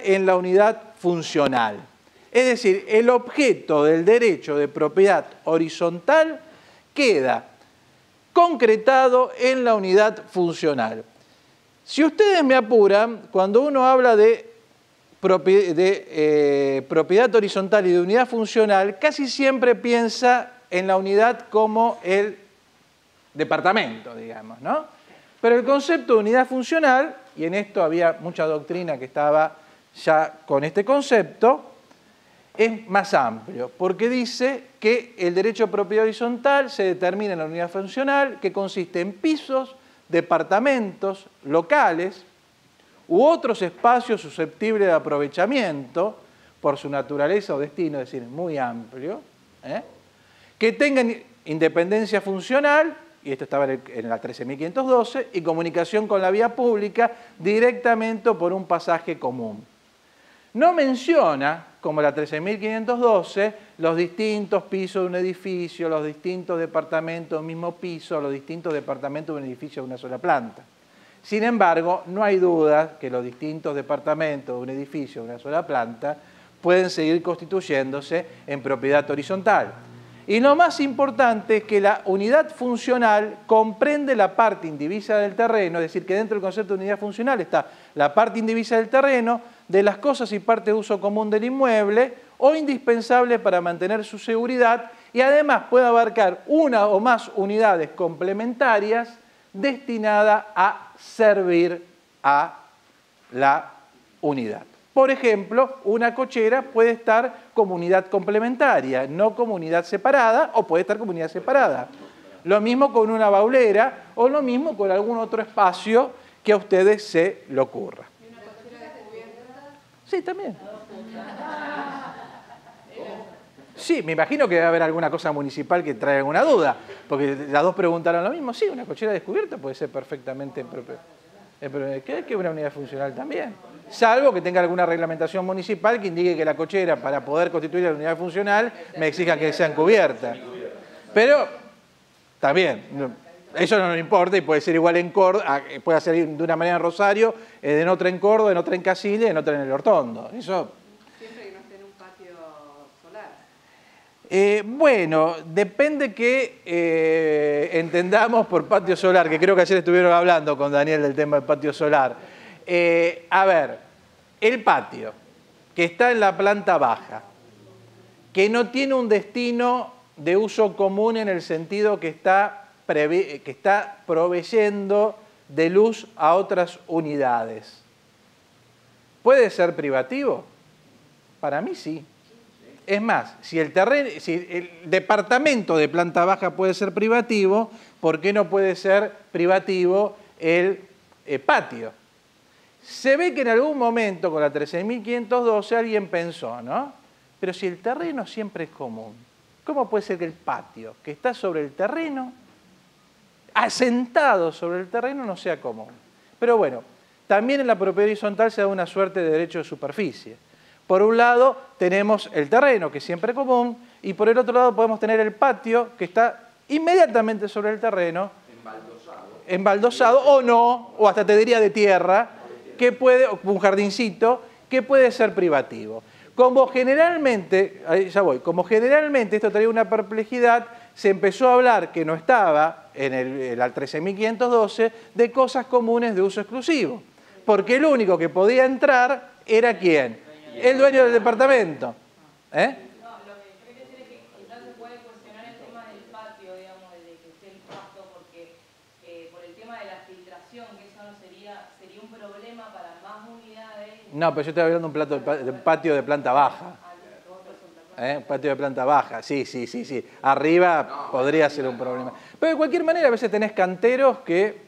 en la unidad funcional. Es decir, el objeto del derecho de propiedad horizontal queda concretado en la unidad funcional. Si ustedes me apuran, cuando uno habla de propiedad horizontal y de unidad funcional, casi siempre piensa en la unidad como el departamento, digamos, ¿no? Pero el concepto de unidad funcional, y en esto había mucha doctrina que estaba ya con este concepto, es más amplio, porque dice que el derecho de propiedad horizontal se determina en la unidad funcional, que consiste en pisos, departamentos, locales u otros espacios susceptibles de aprovechamiento por su naturaleza o destino, es decir, muy amplio, que tengan independencia funcional, y esto estaba en la 13.512, y comunicación con la vía pública directamente por un pasaje común. No menciona, como la 13.512, los distintos pisos de un edificio, los distintos departamentos de un mismo piso, los distintos departamentos de un edificio de una sola planta. Sin embargo, no hay duda que los distintos departamentos de un edificio de una sola planta pueden seguir constituyéndose en propiedad horizontal. Y lo más importante es que la unidad funcional comprende la parte indivisa del terreno, es decir, que dentro del concepto de unidad funcional está la parte indivisa del terreno, de las cosas y partes de uso común del inmueble o indispensable para mantener su seguridad, y además puede abarcar una o más unidades complementarias destinadas a servir a la unidad. Por ejemplo, una cochera puede estar como unidad complementaria, no como unidad separada, o puede estar como unidad separada. Lo mismo con una baulera, o lo mismo con algún otro espacio que a ustedes se le ocurra. ¿Y una cochera descubierta? Sí, también. Sí, me imagino que debe haber alguna cosa municipal que trae alguna duda, porque las dos preguntaron lo mismo. Sí, una cochera descubierta puede ser perfectamente que una unidad funcional también. Salvo que tenga alguna reglamentación municipal que indique que la cochera, para poder constituir la unidad funcional, me exija que sean cubiertas. Pero, también, eso no nos importa y puede ser igual en Córdoba, puede ser de una manera en Rosario, en otra en Córdoba, en otra en Casillas, en otra en el Hortondo. Eso... Siempre que no esté en un patio solar. Bueno, depende que entendamos por patio solar, que creo que ayer estuvieron hablando con Daniel del tema del patio solar. A ver, el patio, que está en la planta baja, que no tiene un destino de uso común en el sentido que está proveyendo de luz a otras unidades. ¿Puede ser privativo? Para mí sí. Es más, si el departamento de planta baja puede ser privativo, ¿por qué no puede ser privativo el patio? Se ve que en algún momento con la 13.512 alguien pensó, ¿no? Pero si el terreno siempre es común, ¿cómo puede ser que el patio, que está sobre el terreno, asentado sobre el terreno, no sea común? Pero bueno, también en la propiedad horizontal se da una suerte de derecho de superficie. Por un lado tenemos el terreno, que es siempre común, y por el otro lado podemos tener el patio, que está inmediatamente sobre el terreno, embaldosado o no, o hasta te diría de tierra, que puede, un jardincito, que puede ser privativo. Como generalmente, ahí ya voy, como generalmente esto traía una perplejidad, se empezó a hablar, que no estaba en el 13.512, de cosas comunes de uso exclusivo. Porque el único que podía entrar era ¿quién? El dueño del departamento. No, lo que yo quiero decir es que quizás se puede cuestionar el tema del patio, digamos, de que esté el pasto, porque por el tema de la filtración, que eso no sería un problema para más unidades. No, pero yo estoy hablando de un patio de planta baja. Patio de planta baja, sí. Arriba podría ser un problema. Pero de cualquier manera a veces tenés canteros que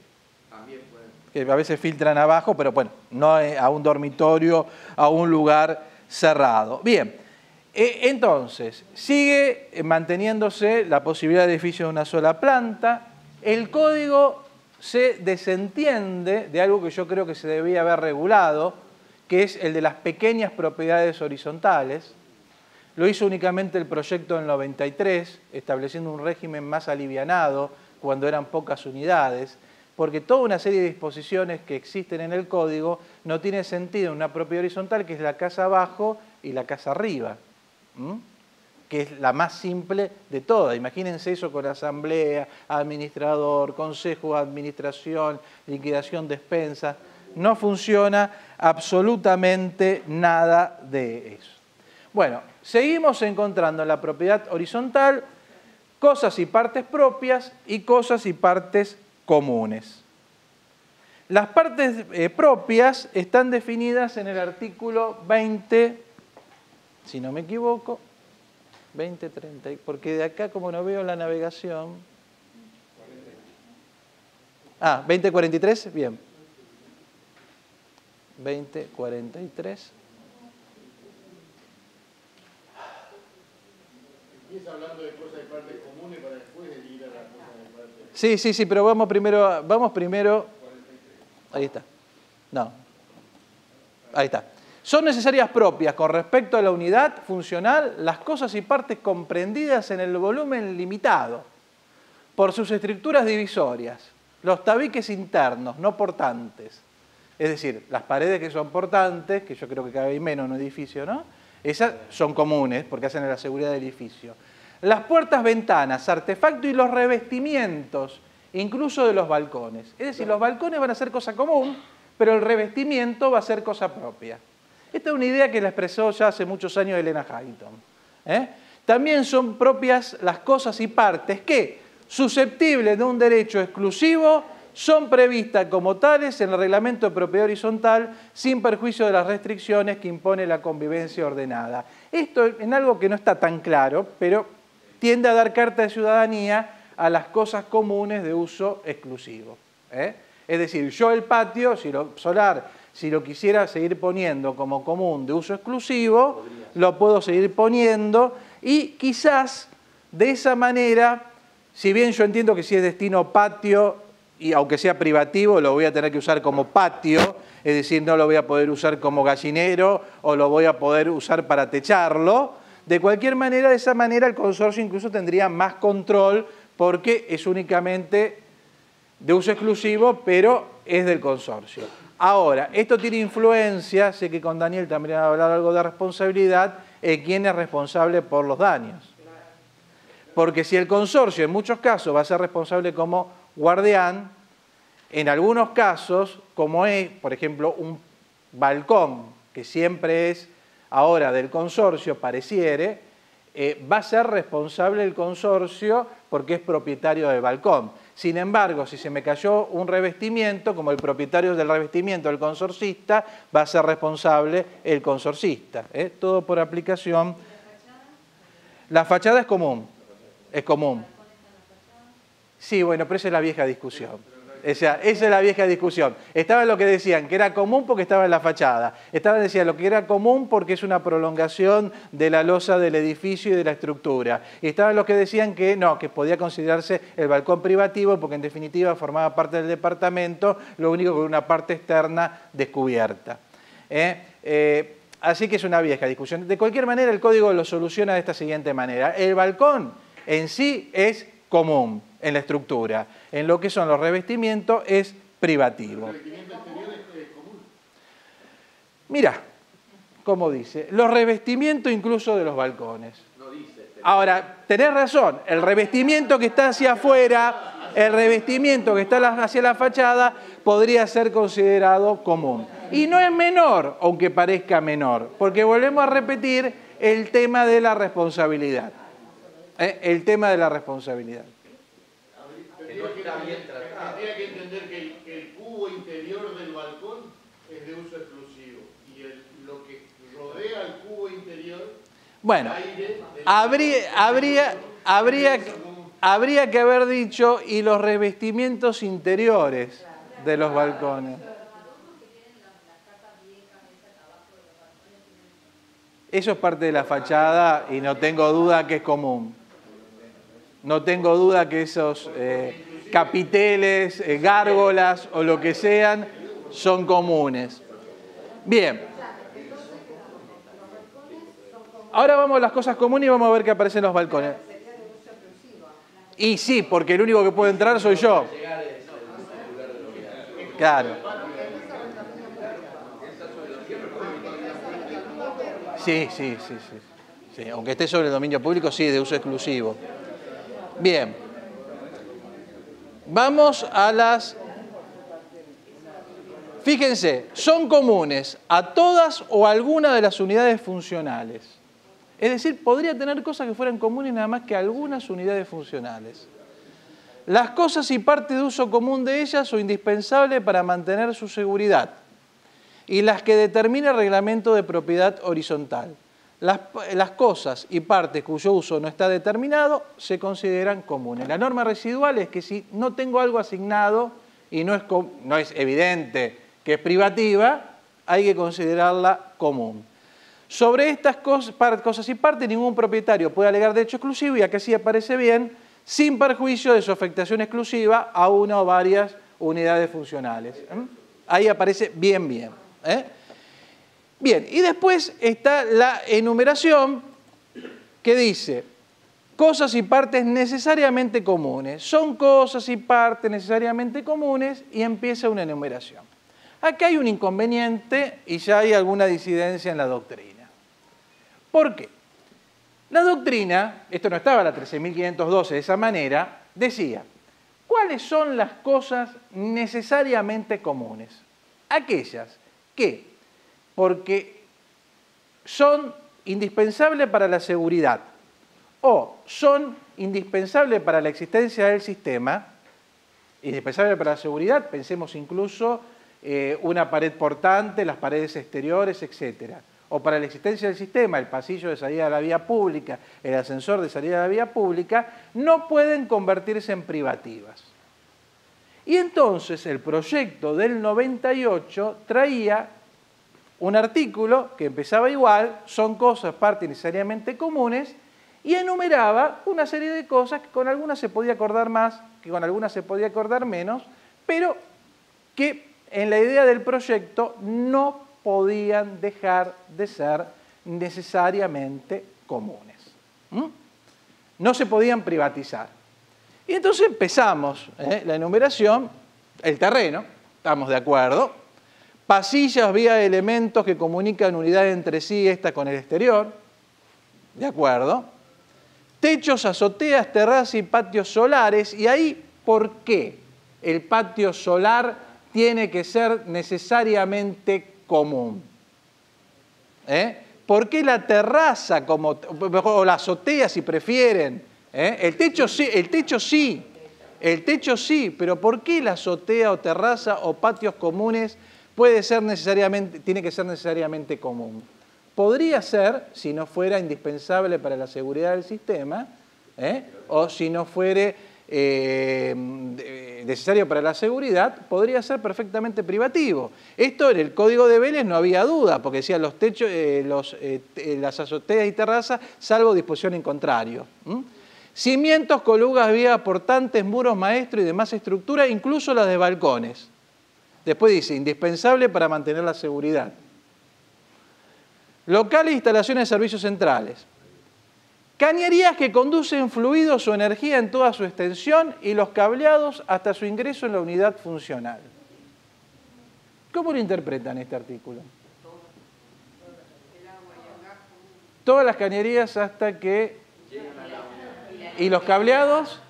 a veces filtran abajo, pero bueno, no a un dormitorio, a un lugar cerrado. Bien, entonces, sigue manteniéndose la posibilidad de edificios de una sola planta. El código se desentiende de algo que yo creo que se debía haber regulado, que es el de las pequeñas propiedades horizontales. Lo hizo únicamente el proyecto del 93, estableciendo un régimen más alivianado cuando eran pocas unidades, porque toda una serie de disposiciones que existen en el código no tiene sentido en una propiedad horizontal, que es la casa abajo y la casa arriba, que es la más simple de todas. Imagínense eso con asamblea, administrador, consejo de administración, liquidación de expensas. No funciona absolutamente nada de eso. Bueno, seguimos encontrando en la propiedad horizontal cosas y partes propias y cosas y partes comunes. Las partes propias están definidas en el artículo 20, si no me equivoco, 20.30, porque de acá como no veo la navegación... 20.43, bien. 20.43. Empieza hablando de cosas de partes comunes para después de ir a las cosas de partes. Sí, pero vamos primero. Ahí está. No. Ahí está. Son necesarias propias con respecto a la unidad funcional las cosas y partes comprendidas en el volumen limitado por sus estructuras divisorias, los tabiques internos, no portantes. Es decir, las paredes que son portantes, que yo creo que cabe menos en un edificio, ¿no? Esas son comunes porque hacen la seguridad del edificio. Las puertas, ventanas, artefactos y los revestimientos, incluso de los balcones. Es decir, los balcones van a ser cosa común, pero el revestimiento va a ser cosa propia. Esta es una idea que la expresó ya hace muchos años Elena Hayton. También son propias las cosas y partes que, susceptibles de un derecho exclusivo, son previstas como tales en el reglamento de propiedad horizontal sin perjuicio de las restricciones que impone la convivencia ordenada. Esto en algo que no está tan claro, pero tiende a dar carta de ciudadanía a las cosas comunes de uso exclusivo. Es decir, yo el patio, si lo quisiera seguir poniendo como común de uso exclusivo, lo puedo seguir poniendo y quizás de esa manera, si bien yo entiendo que si es destino patio, y aunque sea privativo, lo voy a tener que usar como patio, es decir, no lo voy a poder usar como gallinero o lo voy a poder usar para techarlo. De cualquier manera, de esa manera el consorcio incluso tendría más control porque es únicamente de uso exclusivo, pero es del consorcio. Ahora, esto tiene influencia, sé que con Daniel también va a hablar algo de responsabilidad, quién es responsable por los daños. Porque si el consorcio en muchos casos va a ser responsable como guardián, en algunos casos, como es, por ejemplo, un balcón, que siempre es ahora del consorcio, pareciere, va a ser responsable el consorcio porque es propietario del balcón. Sin embargo, si se me cayó un revestimiento, como el propietario del revestimiento, el consorcista, va a ser responsable el consorcista. Todo por aplicación. La fachada es común. Es común. Sí, bueno, pero esa es la vieja discusión. O sea, esa es la vieja discusión. Estaba lo que decían, que era común porque estaba en la fachada. Decían lo que era común porque es una prolongación de la losa del edificio y de la estructura. Y estaban los que decían que no, que podía considerarse el balcón privativo porque en definitiva formaba parte del departamento, lo único con una parte externa descubierta. Así que es una vieja discusión. De cualquier manera, el código lo soluciona de esta siguiente manera. El balcón en sí es común en la estructura. En lo que son los revestimientos es privativo. ¿El revestimiento exterior es común? Mira, como dice, los revestimientos incluso de los balcones. No dice. Ahora, tenés razón, el revestimiento que está hacia afuera, el revestimiento que está hacia la fachada, podría ser considerado común. Y no es menor, aunque parezca menor, porque volvemos a repetir el tema de la responsabilidad. El tema de la responsabilidad. Tendría que entender que el cubo interior del balcón es de uso exclusivo y lo que rodea al cubo interior, bueno, aire, habría que haber dicho y los revestimientos interiores de los balcones. Eso es parte de la fachada y no tengo duda que es común. No tengo duda que esos capiteles, gárgolas o lo que sean, son comunes. Bien. Ahora vamos a las cosas comunes y vamos a ver qué aparecen los balcones. Y sí, porque el único que puede entrar soy yo. Claro. Sí. Aunque esté sobre el dominio público, sí, de uso exclusivo. Bien, vamos a las... Fíjense, son comunes a todas o alguna de las unidades funcionales. Es decir, podría tener cosas que fueran comunes nada más que algunas unidades funcionales. Las cosas y partes de uso común de ellas son indispensables para mantener su seguridad y las que determina el reglamento de propiedad horizontal. Las cosas y partes cuyo uso no está determinado se consideran comunes. La norma residual es que si no tengo algo asignado y no es evidente que es privativa, hay que considerarla común. Sobre estas cosas y partes, ningún propietario puede alegar derecho exclusivo, y acá sí aparece bien, sin perjuicio de su afectación exclusiva a una o varias unidades funcionales. Ahí aparece bien. Bien, y después está la enumeración que dice cosas y partes necesariamente comunes. Son cosas y partes necesariamente comunes y empieza una enumeración. Acá hay un inconveniente y ya hay alguna disidencia en la doctrina. ¿Por qué? La doctrina, esto no estaba en la 13.512 de esa manera, decía, ¿cuáles son las cosas necesariamente comunes? Aquellas que porque son indispensables para la seguridad o son indispensables para la existencia del sistema, indispensables para la seguridad, pensemos incluso una pared portante, las paredes exteriores, etc. O para la existencia del sistema, el pasillo de salida a la vía pública, el ascensor de salida a la vía pública, no pueden convertirse en privativas. Y entonces el proyecto del 98 traía un artículo que empezaba igual, son cosas, partes necesariamente comunes, y enumeraba una serie de cosas que con algunas se podía acordar más, que con algunas se podía acordar menos, pero que en la idea del proyecto no podían dejar de ser necesariamente comunes. No se podían privatizar. Y entonces empezamos la enumeración, el terreno, estamos de acuerdo. Pasillos, vías, elementos que comunican unidades entre sí, esta con el exterior. De acuerdo. techos, azoteas, terrazas y patios solares. Y ahí, ¿por qué el patio solar tiene que ser necesariamente común? ¿Por qué la terraza o la azotea, si prefieren? El techo sí, pero ¿por qué la azotea o terraza o patios comunes tiene que ser necesariamente común? Podría ser, si no fuera indispensable para la seguridad del sistema, o si no fuere necesario para la seguridad, podría ser perfectamente privativo. Esto en el Código de Vélez no había duda, porque decía los techos, las azoteas y terrazas, salvo disposición en contrario. Cimientos, colugas, vías portantes, muros maestros y demás estructuras, incluso las de balcones. Después dice, indispensable para mantener la seguridad. Locales e instalaciones de servicios centrales. Cañerías que conducen fluidos o energía en toda su extensión y los cableados hasta su ingreso en la unidad funcional. ¿Cómo lo interpretan este artículo? Todas las cañerías hasta que... ¿Y los cableados?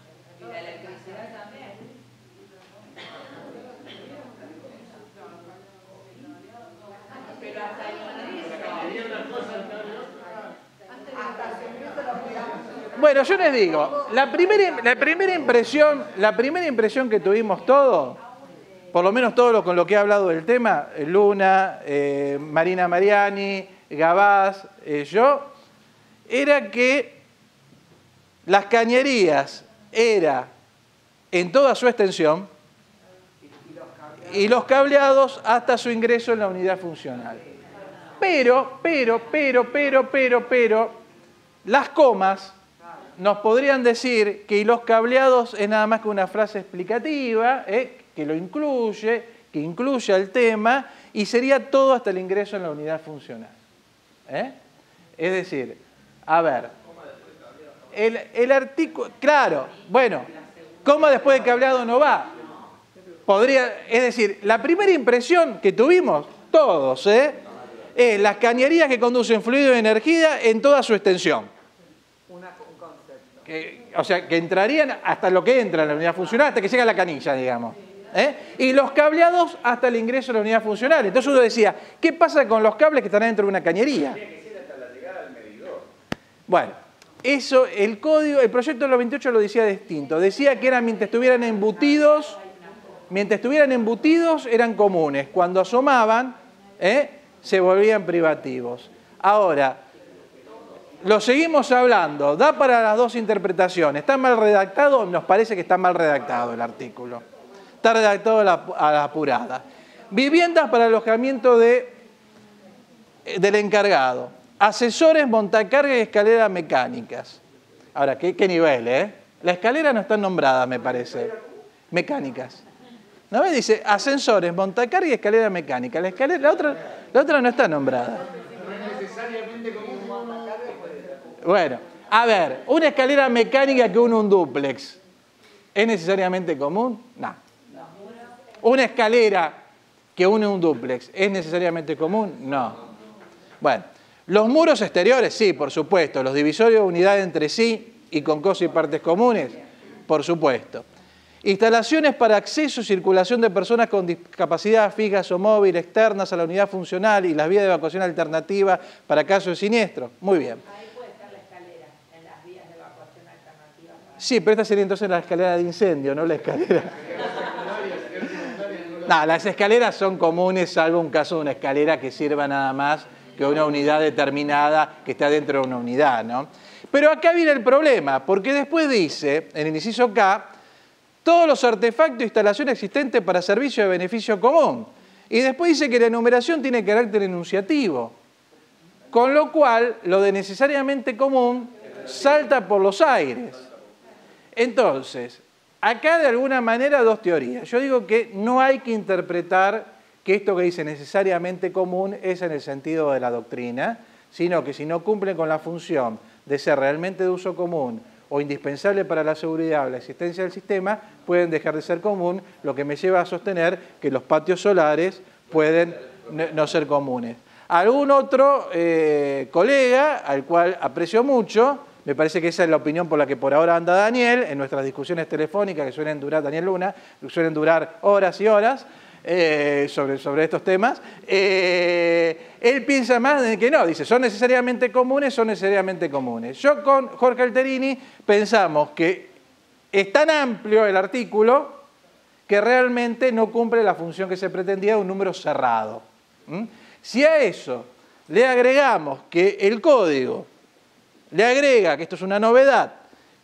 Bueno, yo les digo, la primera impresión que tuvimos todos, por lo menos todo con lo que he hablado del tema, Luna, Marina Mariani, Gabás, yo, era que las cañerías era en toda su extensión y los cableados hasta su ingreso en la unidad funcional. Pero, las comas nos podrían decir que los cableados es nada más que una frase explicativa, que lo incluye, que incluye el tema, y sería todo hasta el ingreso en la unidad funcional. Es decir, a ver, el artículo, claro, bueno, coma después de cableado no va. Es decir, la primera impresión que tuvimos todos, es las cañerías que conducen fluido de energía en toda su extensión. O sea, que entrarían hasta lo que entra en la unidad funcional, hasta que llega la canilla, digamos. Y los cableados hasta el ingreso a la unidad funcional. Entonces uno decía, ¿qué pasa con los cables que están dentro de una cañería? Bueno, eso, el proyecto de los 28 lo decía distinto. Decía que eran mientras estuvieran embutidos eran comunes. Cuando asomaban, se volvían privativos. Ahora, lo seguimos hablando, da para las dos interpretaciones. ¿Está mal redactado? Nos parece que está mal redactado el artículo. Está redactado a la apurada. Viviendas para alojamiento del encargado. Asesores, montacargas y escaleras mecánicas. Ahora, ¿qué nivel, La escalera no está nombrada, me parece. Mecánicas. ¿No ves? Dice ascensores, montacargas y escalera mecánica. La otra no está nombrada. Bueno, a ver, una escalera mecánica que une un dúplex, ¿es necesariamente común? No. Una escalera que une un dúplex, ¿es necesariamente común? No. Bueno, los muros exteriores, sí, por supuesto. Los divisorios de unidades entre sí y con cosas y partes comunes, por supuesto. Instalaciones para acceso y circulación de personas con discapacidad fijas o móviles externas a la unidad funcional y las vías de evacuación alternativa para casos de siniestro. Muy bien. Sí, pero esta sería entonces la escalera de incendio, no la escalera. No, las escaleras son comunes, salvo un caso de una escalera que sirva nada más que una unidad determinada que está dentro de una unidad, ¿no? Pero acá viene el problema, porque después dice, en el inciso K, todos los artefactos e instalaciones existentes para servicio de beneficio común. Y después dice que la enumeración tiene carácter enunciativo. Con lo cual, lo de necesariamente común salta por los aires. Entonces, acá de alguna manera dos teorías. Yo digo que no hay que interpretar que esto que dice necesariamente común es en el sentido de la doctrina, sino que si no cumplen con la función de ser realmente de uso común o indispensable para la seguridad o la existencia del sistema, pueden dejar de ser común, lo que me lleva a sostener que los patios solares pueden no ser comunes. Algún otro colega, al cual aprecio mucho, Me parece que esa es la opinión por la que por ahora anda Daniel, en nuestras discusiones telefónicas que suelen durar, Daniel Luna, que suelen durar horas y horas sobre estos temas. Él piensa más en que no, dice, son necesariamente comunes, son necesariamente comunes. Yo con Jorge Alterini pensamos que es tan amplio el artículo que realmente no cumple la función que se pretendía de un número cerrado. Si a eso le agregamos que el código le agrega, que esto es una novedad,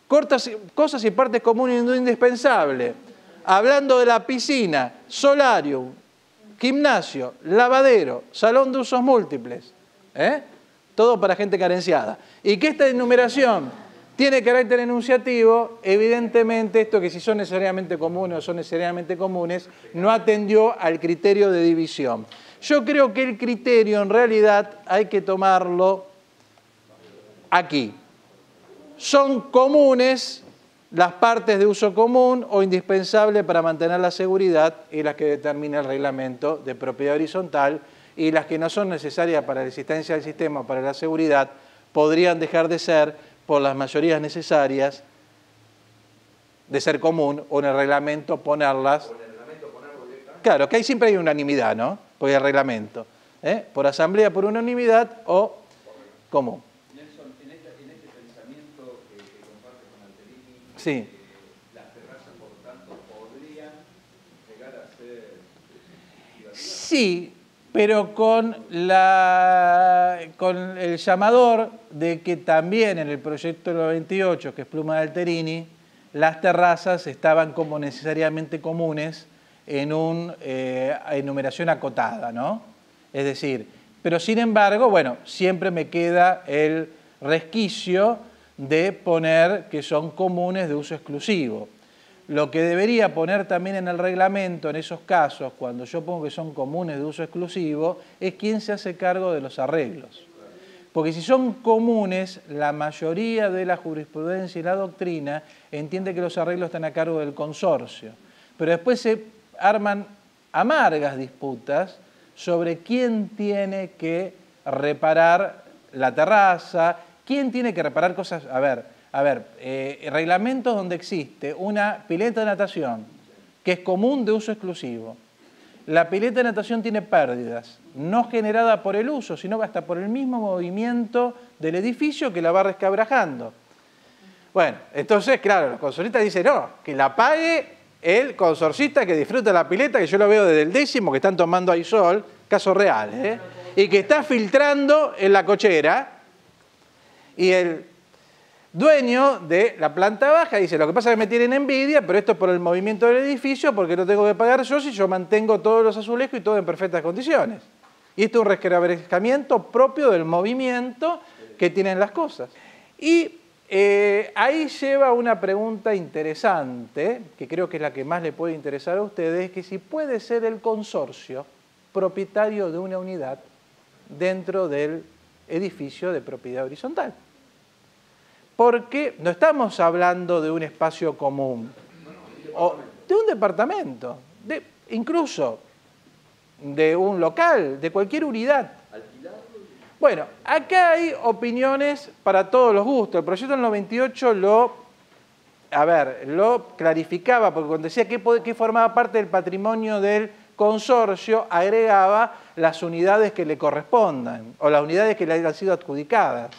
cosas y partes comunes no indispensables, hablando de la piscina, solarium, gimnasio, lavadero, salón de usos múltiples, todo para gente carenciada, y que esta enumeración tiene carácter enunciativo, evidentemente esto que si son necesariamente comunes o son necesariamente comunes, no atendió al criterio de división. Yo creo que el criterio en realidad hay que tomarlo aquí. Son comunes las partes de uso común o indispensable para mantener la seguridad y las que determina el reglamento de propiedad horizontal, y las que no son necesarias para la existencia del sistema o para la seguridad podrían dejar de ser por las mayorías necesarias de ser común o en el reglamento ponerlas. Claro, que ahí siempre hay unanimidad, ¿no? Porque el reglamento, por asamblea, por unanimidad o común. Nelson, en este pensamiento que comparte con Alterini, Sí. las terrazas, por tanto, podrían llegar a ser privativas. Sí, pero con el llamador de que también en el proyecto 98, que es pluma de Alterini, las terrazas estaban como necesariamente comunes en una enumeración acotada, ¿no? Es decir, pero sin embargo, bueno, siempre me queda el resquicio de poner que son comunes de uso exclusivo. Lo que debería poner también en el reglamento en esos casos, cuando yo pongo que son comunes de uso exclusivo, es quién se hace cargo de los arreglos. Porque si son comunes, la mayoría de la jurisprudencia y la doctrina entiende que los arreglos están a cargo del consorcio. Pero después se arman amargas disputas sobre quién tiene que reparar la terraza, quién tiene que reparar cosas. A ver, reglamentos donde existe una pileta de natación que es común de uso exclusivo. La pileta de natación tiene pérdidas, no generada por el uso, sino hasta por el mismo movimiento del edificio que la va resquebrajando. Bueno, entonces, claro, los consorcistas dicen, no, que la pague el consorcista que disfruta la pileta, que yo lo veo desde el 10º, que están tomando ahí sol, caso real, y que está filtrando en la cochera, y el dueño de la planta baja dice, lo que pasa es que me tienen envidia, pero esto es por el movimiento del edificio, porque no tengo que pagar yo si yo mantengo todos los azulejos y todo en perfectas condiciones. Y esto es un resquebrajamiento propio del movimiento que tienen las cosas. Y ahí lleva una pregunta interesante, que creo que es la que más le puede interesar a ustedes, que si puede ser el consorcio propietario de una unidad dentro del edificio de propiedad horizontal. Porque no estamos hablando de un espacio común, o de un departamento, incluso de un local, de cualquier unidad. Bueno, acá hay opiniones para todos los gustos. El proyecto del 98 lo clarificaba, porque cuando decía que formaba parte del patrimonio del consorcio, agregaba las unidades que le correspondan, o las unidades que le hayan sido adjudicadas.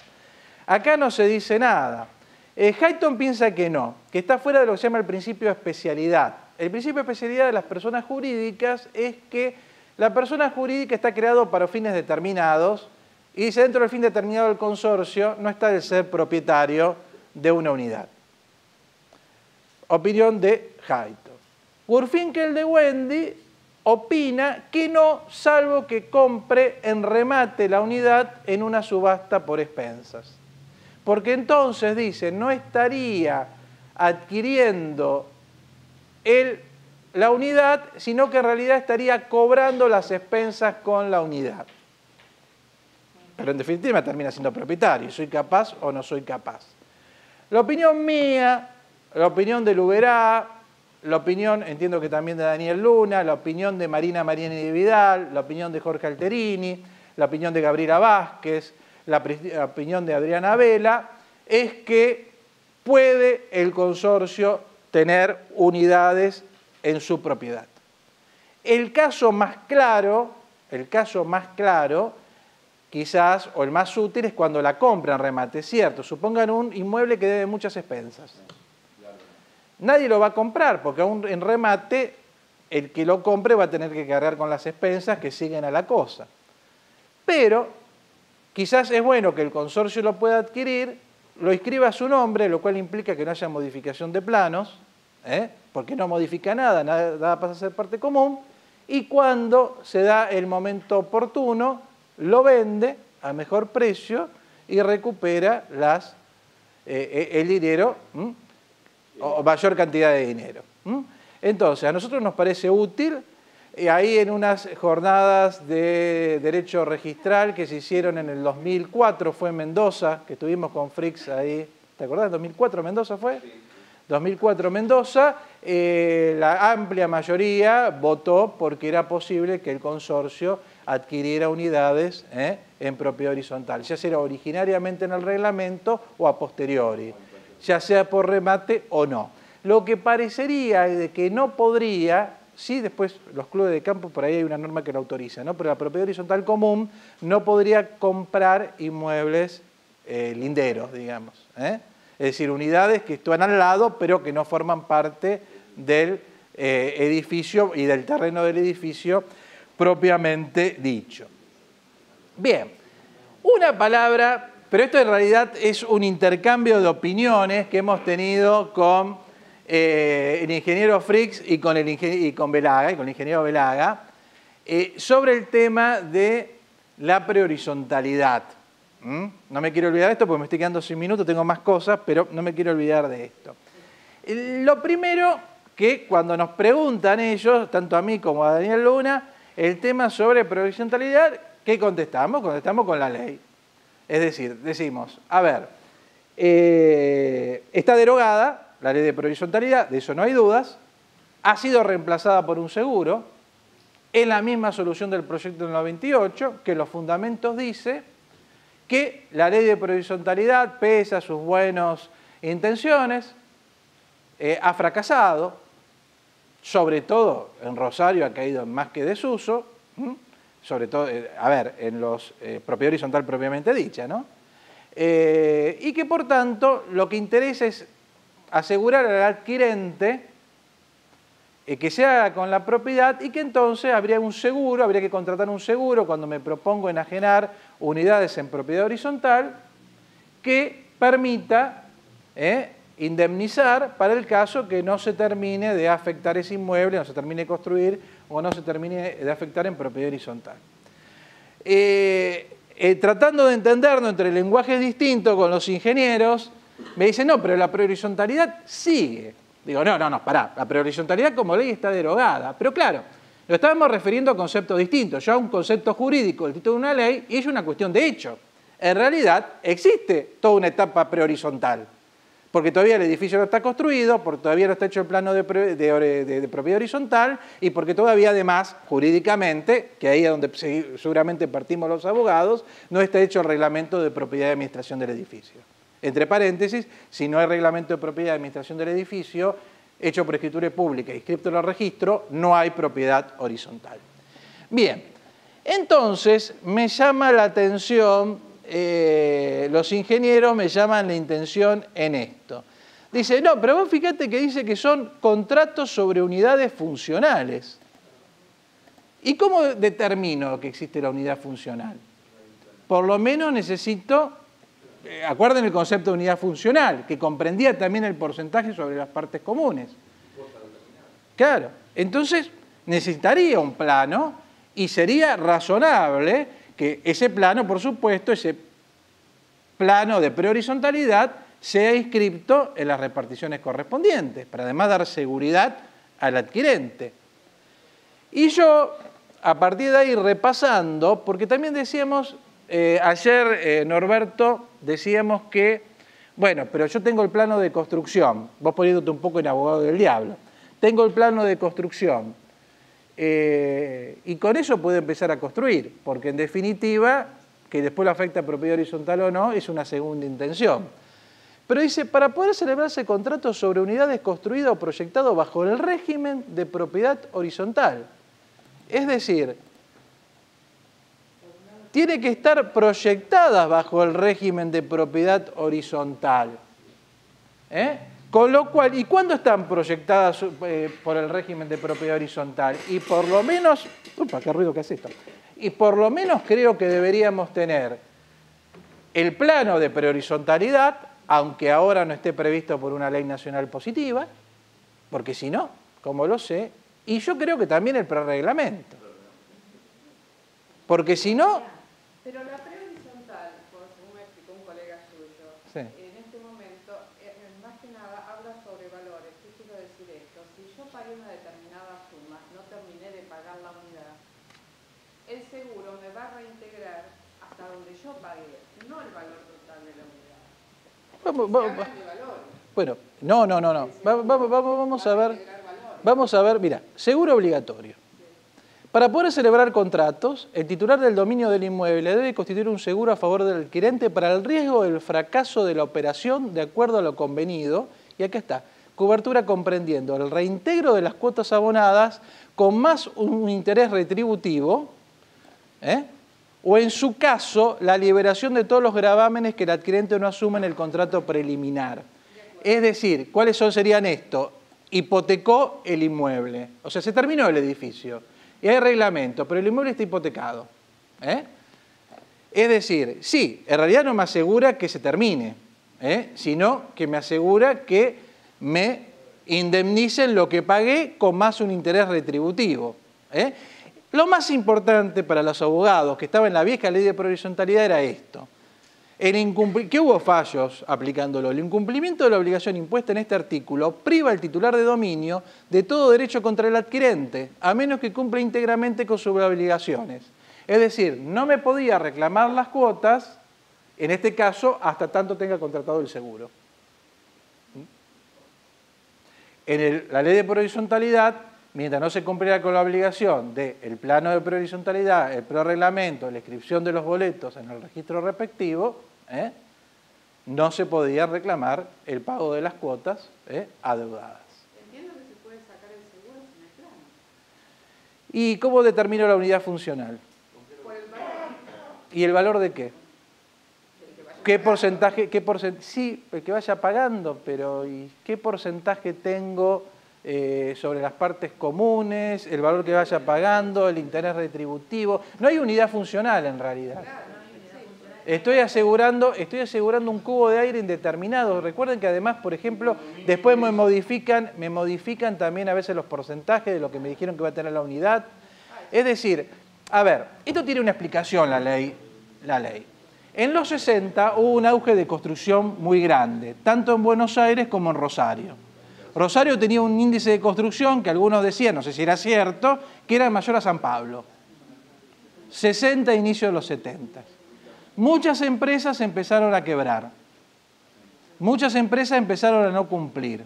Acá no se dice nada. Hayton piensa que no, que está fuera de lo que se llama el principio de especialidad. El principio de especialidad de las personas jurídicas es que la persona jurídica está creado para fines determinados y dice, dentro del fin determinado del consorcio no está el ser propietario de una unidad. Opinión de Hayton. Gurfinkel de Wendy opina que no, salvo que compre en remate la unidad en una subasta por expensas. Porque entonces, dice, no estaría adquiriendo la unidad, sino que en realidad estaría cobrando las expensas con la unidad. Pero en definitiva termina siendo propietario. ¿Soy capaz o no soy capaz? La opinión mía, la opinión de Luberá, la opinión, entiendo que también de Daniel Luna, la opinión de Marina Mariani de Vidal, la opinión de Jorge Alterini, la opinión de Gabriela Vázquez, la opinión de Adriana Vela, es que puede el consorcio tener unidades en su propiedad. El caso más claro, quizás, o el más útil, es cuando la compra en remate, cierto. Supongan un inmueble que debe muchas expensas. Nadie lo va a comprar, porque aún en remate, el que lo compre va a tener que cargar con las expensas que siguen a la cosa. Pero quizás es bueno que el consorcio lo pueda adquirir, lo inscriba a su nombre, lo cual implica que no haya modificación de planos, porque no modifica nada, nada pasa a ser parte común, y cuando se da el momento oportuno, lo vende a mejor precio y recupera el dinero, o mayor cantidad de dinero. Entonces, a nosotros nos parece útil, ahí en unas jornadas de derecho registral que se hicieron en el 2004, fue en Mendoza, que estuvimos con Frix ahí, ¿te acordás? ¿2004 Mendoza fue? Sí. 2004 Mendoza, la amplia mayoría votó porque era posible que el consorcio adquiriera unidades en propiedad horizontal, ya sea originariamente en el reglamento o a posteriori, ya sea por remate o no. Lo que parecería de que no podría, sí, después los clubes de campo, por ahí hay una norma que lo autoriza, ¿no? Pero la propiedad horizontal común no podría comprar inmuebles linderos, digamos, Es decir, unidades que están al lado, pero que no forman parte del edificio y del terreno del edificio propiamente dicho. Bien, una palabra, pero esto en realidad es un intercambio de opiniones que hemos tenido con el ingeniero Frix y con el ingeniero Velaga, sobre el tema de la prehorizontalidad. No me quiero olvidar de esto porque me estoy quedando sin minutos, tengo más cosas, pero no me quiero olvidar de esto. Lo primero que cuando nos preguntan ellos, tanto a mí como a Daniel Luna, el tema sobre prehorizontalidad, ¿qué contestamos? Contestamos con la ley. Es decir, decimos, a ver, está derogada la ley de prehorizontalidad, de eso no hay dudas, ha sido reemplazada por un seguro, es la misma solución del proyecto del 98, que los fundamentos dice que la ley de prehorizontalidad, pese a sus buenas intenciones, ha fracasado, sobre todo en Rosario ha caído en más que desuso, sobre todo, en los propiedad horizontal propiamente dicha, ¿no? Y que por tanto lo que interesa es asegurar al adquirente que se haga con la propiedad y que entonces habría un seguro, habría que contratar un seguro cuando me propongo enajenar unidades en propiedad horizontal que permita indemnizar para el caso que no se termine de afectar ese inmueble, no se termine de construir o no se termine de afectar en propiedad horizontal. Tratando de entendernos entre lenguajes distintos con los ingenieros, me dicen, no, pero la prehorizontalidad sigue. Digo, no, pará, la prehorizontalidad como ley está derogada. Pero claro, lo estábamos refiriendo a conceptos distintos. Yo a un concepto jurídico, el título de una ley, y es una cuestión de hecho. En realidad existe toda una etapa prehorizontal, porque todavía el edificio no está construido, porque todavía no está hecho el plano de propiedad horizontal y porque todavía además, jurídicamente, que ahí es donde seguramente partimos los abogados, no está hecho el reglamento de propiedad y administración del edificio. Entre paréntesis, si no hay reglamento de propiedad y administración del edificio, hecho por escritura pública y inscripto en el registro, no hay propiedad horizontal. Bien, entonces me llama la atención, los ingenieros me llaman la intención en esto. Dice, no, pero vos fíjate que dice que son contratos sobre unidades funcionales. ¿Y cómo determino que existe la unidad funcional? Por lo menos necesito... Acuerden el concepto de unidad funcional, que comprendía también el porcentaje sobre las partes comunes. Claro, entonces necesitaría un plano y sería razonable que ese plano, por supuesto, ese plano de prehorizontalidad sea inscripto en las reparticiones correspondientes, para además dar seguridad al adquirente. Y yo, a partir de ahí, repasando, porque también decíamos... ayer, Norberto, decíamos que, bueno, pero yo tengo el plano de construcción, vos poniéndote un poco en abogado del diablo, tengo el plano de construcción y con eso puedo empezar a construir, porque en definitiva, que después lo afecta a propiedad horizontal o no, es una segunda intención. Pero dice, para poder celebrarse contratos sobre unidades construidas o proyectadas bajo el régimen de propiedad horizontal. Es decir, tiene que estar proyectadas bajo el régimen de propiedad horizontal. Con lo cual, ¿y cuándo están proyectadas por el régimen de propiedad horizontal? Y por lo menos, upa, qué ruido que hace esto. Y por lo menos creo que deberíamos tener el plano de prehorizontalidad, aunque ahora no esté previsto por una ley nacional positiva, porque si no, como lo sé, y yo creo que también el prereglamento. Porque si no... Pero la prehorizontal, según me explicó un colega suyo, Sí. en este momento, más que nada, habla sobre valores. ¿Qué quiero decir esto? Si yo pagué una determinada suma, no terminé de pagar la unidad, el seguro me va a reintegrar hasta donde yo pagué, no el valor total de la unidad. Bueno, no. Vamos a ver, mira, seguro obligatorio. Para poder celebrar contratos, el titular del dominio del inmueble debe constituir un seguro a favor del adquirente para el riesgo del fracaso de la operación de acuerdo a lo convenido. Y acá está, cobertura comprendiendo el reintegro de las cuotas abonadas con más un interés retributivo, o en su caso, la liberación de todos los gravámenes que el adquirente no asume en el contrato preliminar. Es decir, ¿cuáles serían esto? Hipotecó el inmueble, o sea, se terminó el edificio y hay reglamento, pero el inmueble está hipotecado. Es decir, sí, en realidad no me asegura que se termine, sino que me asegura que me indemnicen lo que pagué con más un interés retributivo. Lo más importante para los abogados que estaba en la vieja ley de prehorizontalidad era esto. Que hubo fallos aplicándolo. El incumplimiento de la obligación impuesta en este artículo priva al titular de dominio de todo derecho contra el adquirente, a menos que cumpla íntegramente con sus obligaciones. Es decir, no me podía reclamar las cuotas, en este caso, hasta tanto tenga contratado el seguro. En la ley de prehorizontalidad, mientras no se cumpliera con la obligación del plano de prehorizontalidad, el prereglamento, la inscripción de los boletos en el registro respectivo, no se podía reclamar el pago de las cuotas adeudadas. Entiendo que se puede sacar el seguro sin el plano. ¿Y cómo determino la unidad funcional? Por el valor. ¿Y el valor de qué? ¿Qué porcentaje? Sí, el que vaya pagando, pero ¿y qué porcentaje tengo sobre las partes comunes, el valor que vaya pagando, el interés retributivo? No hay unidad funcional en realidad. Estoy asegurando un cubo de aire indeterminado. Recuerden que además, por ejemplo, después me modifican también a veces los porcentajes de lo que me dijeron que va a tener la unidad. Es decir, a ver, esto tiene una explicación la ley. En los 60 hubo un auge de construcción muy grande, tanto en Buenos Aires como en Rosario. Rosario tenía un índice de construcción que algunos decían, no sé si era cierto, que era mayor a San Pablo. 60 a inicios de los 70. Muchas empresas empezaron a quebrar. Muchas empresas empezaron a no cumplir.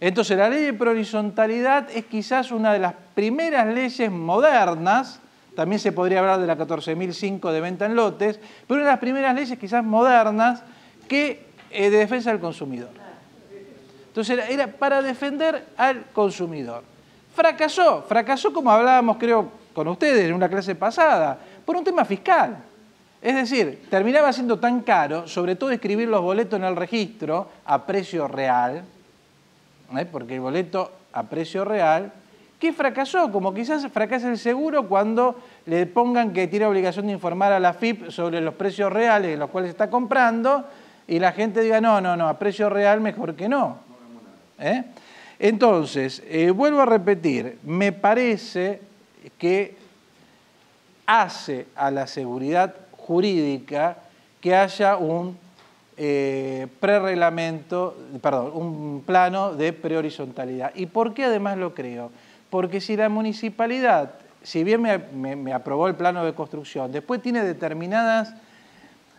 Entonces la ley de prehorizontalidad es quizás una de las primeras leyes modernas, también se podría hablar de la 14.005 de venta en lotes, pero una de las primeras leyes quizás modernas que de defensa del consumidor. Entonces era para defender al consumidor. Fracasó como hablábamos creo con ustedes en una clase pasada, por un tema fiscal. Es decir, terminaba siendo tan caro, sobre todo escribir los boletos en el registro a precio real, porque el boleto a precio real, que fracasó, como quizás fracasa el seguro cuando le pongan que tiene obligación de informar a la AFIP sobre los precios reales en los cuales está comprando y la gente diga, no, a precio real mejor que no. Entonces, vuelvo a repetir, me parece que hace a la seguridad jurídica que haya un un plano de prehorizontalidad. ¿Y por qué además lo creo? Porque si la municipalidad, si bien me aprobó el plano de construcción, después tiene determinadas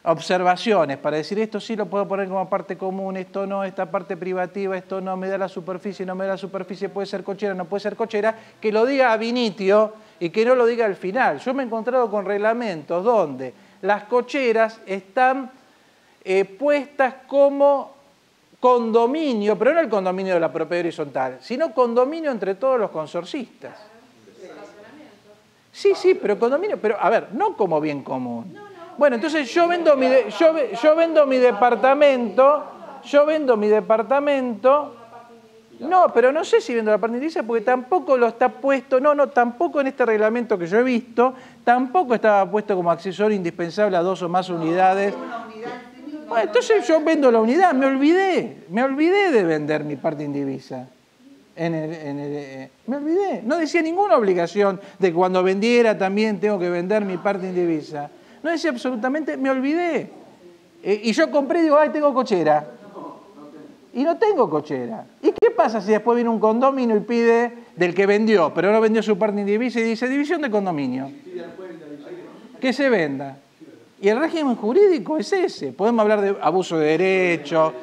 observaciones para decir esto sí lo puedo poner como parte común, esto no, esta parte privativa, esto no, me da la superficie, no me da la superficie, puede ser cochera, no puede ser cochera, que lo diga ab initio y que no lo diga al final. Yo me he encontrado con reglamentos donde las cocheras están puestas como condominio, pero no el condominio de la propiedad horizontal, sino condominio entre todos los consorcistas. Sí, sí, pero condominio, pero a ver, no como bien común. Bueno, entonces yo vendo mi departamento, no, pero no sé si vendo la parte indivisa porque tampoco lo está puesto, tampoco en este reglamento que yo he visto, tampoco estaba puesto como accesorio indispensable a 2 o más unidades. Bueno, entonces yo vendo la unidad, me olvidé de vender mi parte indivisa. Me olvidé, no decía ninguna obligación de que cuando vendiera también tengo que vender mi parte indivisa. No decía absolutamente, me olvidé. Y yo compré y digo, ay, tengo cochera. Y no tengo cochera. ¿Y qué pasa si después viene un condominio y pide del que vendió, pero no vendió su parte indivisa y dice, división de condominio? Que se venda. Y el régimen jurídico es ese. Podemos hablar de abuso de derecho,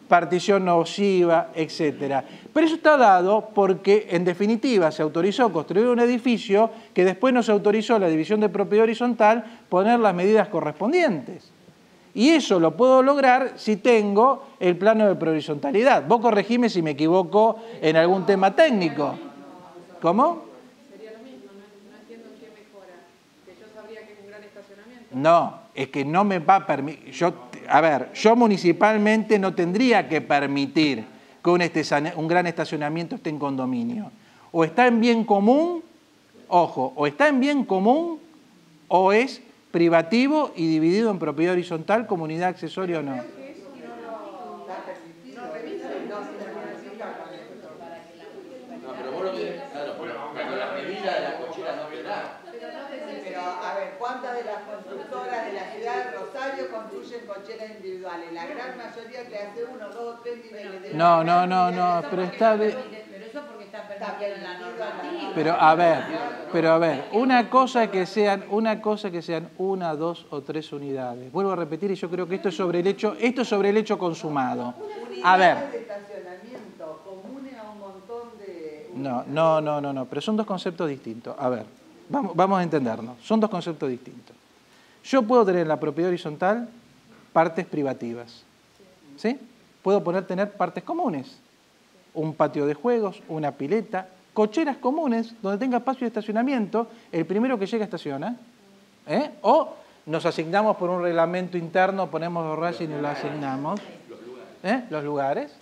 partición nociva, etc. Pero eso está dado porque, en definitiva, se autorizó construir un edificio que después no se autorizó la división de propiedad horizontal poner las medidas correspondientes. Y eso lo puedo lograr si tengo el plano de prehorizontalidad. Vos corregime si me equivoco en algún tema técnico. ¿Cómo? Sería lo mismo, no entiendo en qué mejora. Que yo sabría que es un gran estacionamiento. No, es que no me va a permitir. Yo municipalmente no tendría que permitir que un gran estacionamiento esté en condominio. O está en bien común, ojo, o está en bien común o es privativo y dividido en propiedad horizontal, comunidad accesoria o no. Pero vos lo que, claro, pero la medida de la cochera no te da. Pero, a ver, ¿cuántas de las constructoras de la ciudad de Rosario construyen cocheras individuales? La gran mayoría que hace 1, 2, 3 niveles de... No, pero está bien. Pero eso porque está permitido en la normativa. Pero a ver, una cosa que sean 1, 2 o 3 unidades. Vuelvo a repetir y yo creo que esto es sobre el hecho consumado. A ver. Unidades de estacionamiento comunes a un montón de... No, pero son dos conceptos distintos. A ver, vamos a entendernos. Son dos conceptos distintos. Yo puedo tener en la propiedad horizontal partes privativas. ¿Sí? Puedo tener partes comunes. Un patio de juegos, una pileta, cocheras comunes donde tenga espacio de estacionamiento, el primero que llega estaciona. O nos asignamos por un reglamento interno, ponemos los rayos y nos lo asignamos. Los lugares.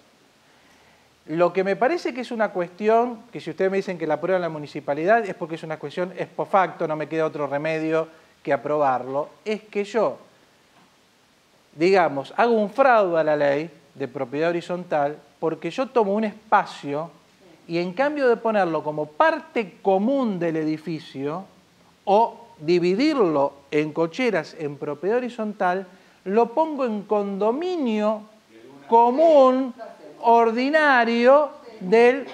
Lo que me parece que es una cuestión, que si ustedes me dicen que la aprueban la municipalidad, es porque es una cuestión ex post facto, no me queda otro remedio que aprobarlo, es que yo, digamos, hago un fraude a la ley de propiedad horizontal porque yo tomo un espacio y en cambio de ponerlo como parte común del edificio o dividirlo en cocheras en propiedad horizontal, lo pongo en condominio común ordinario del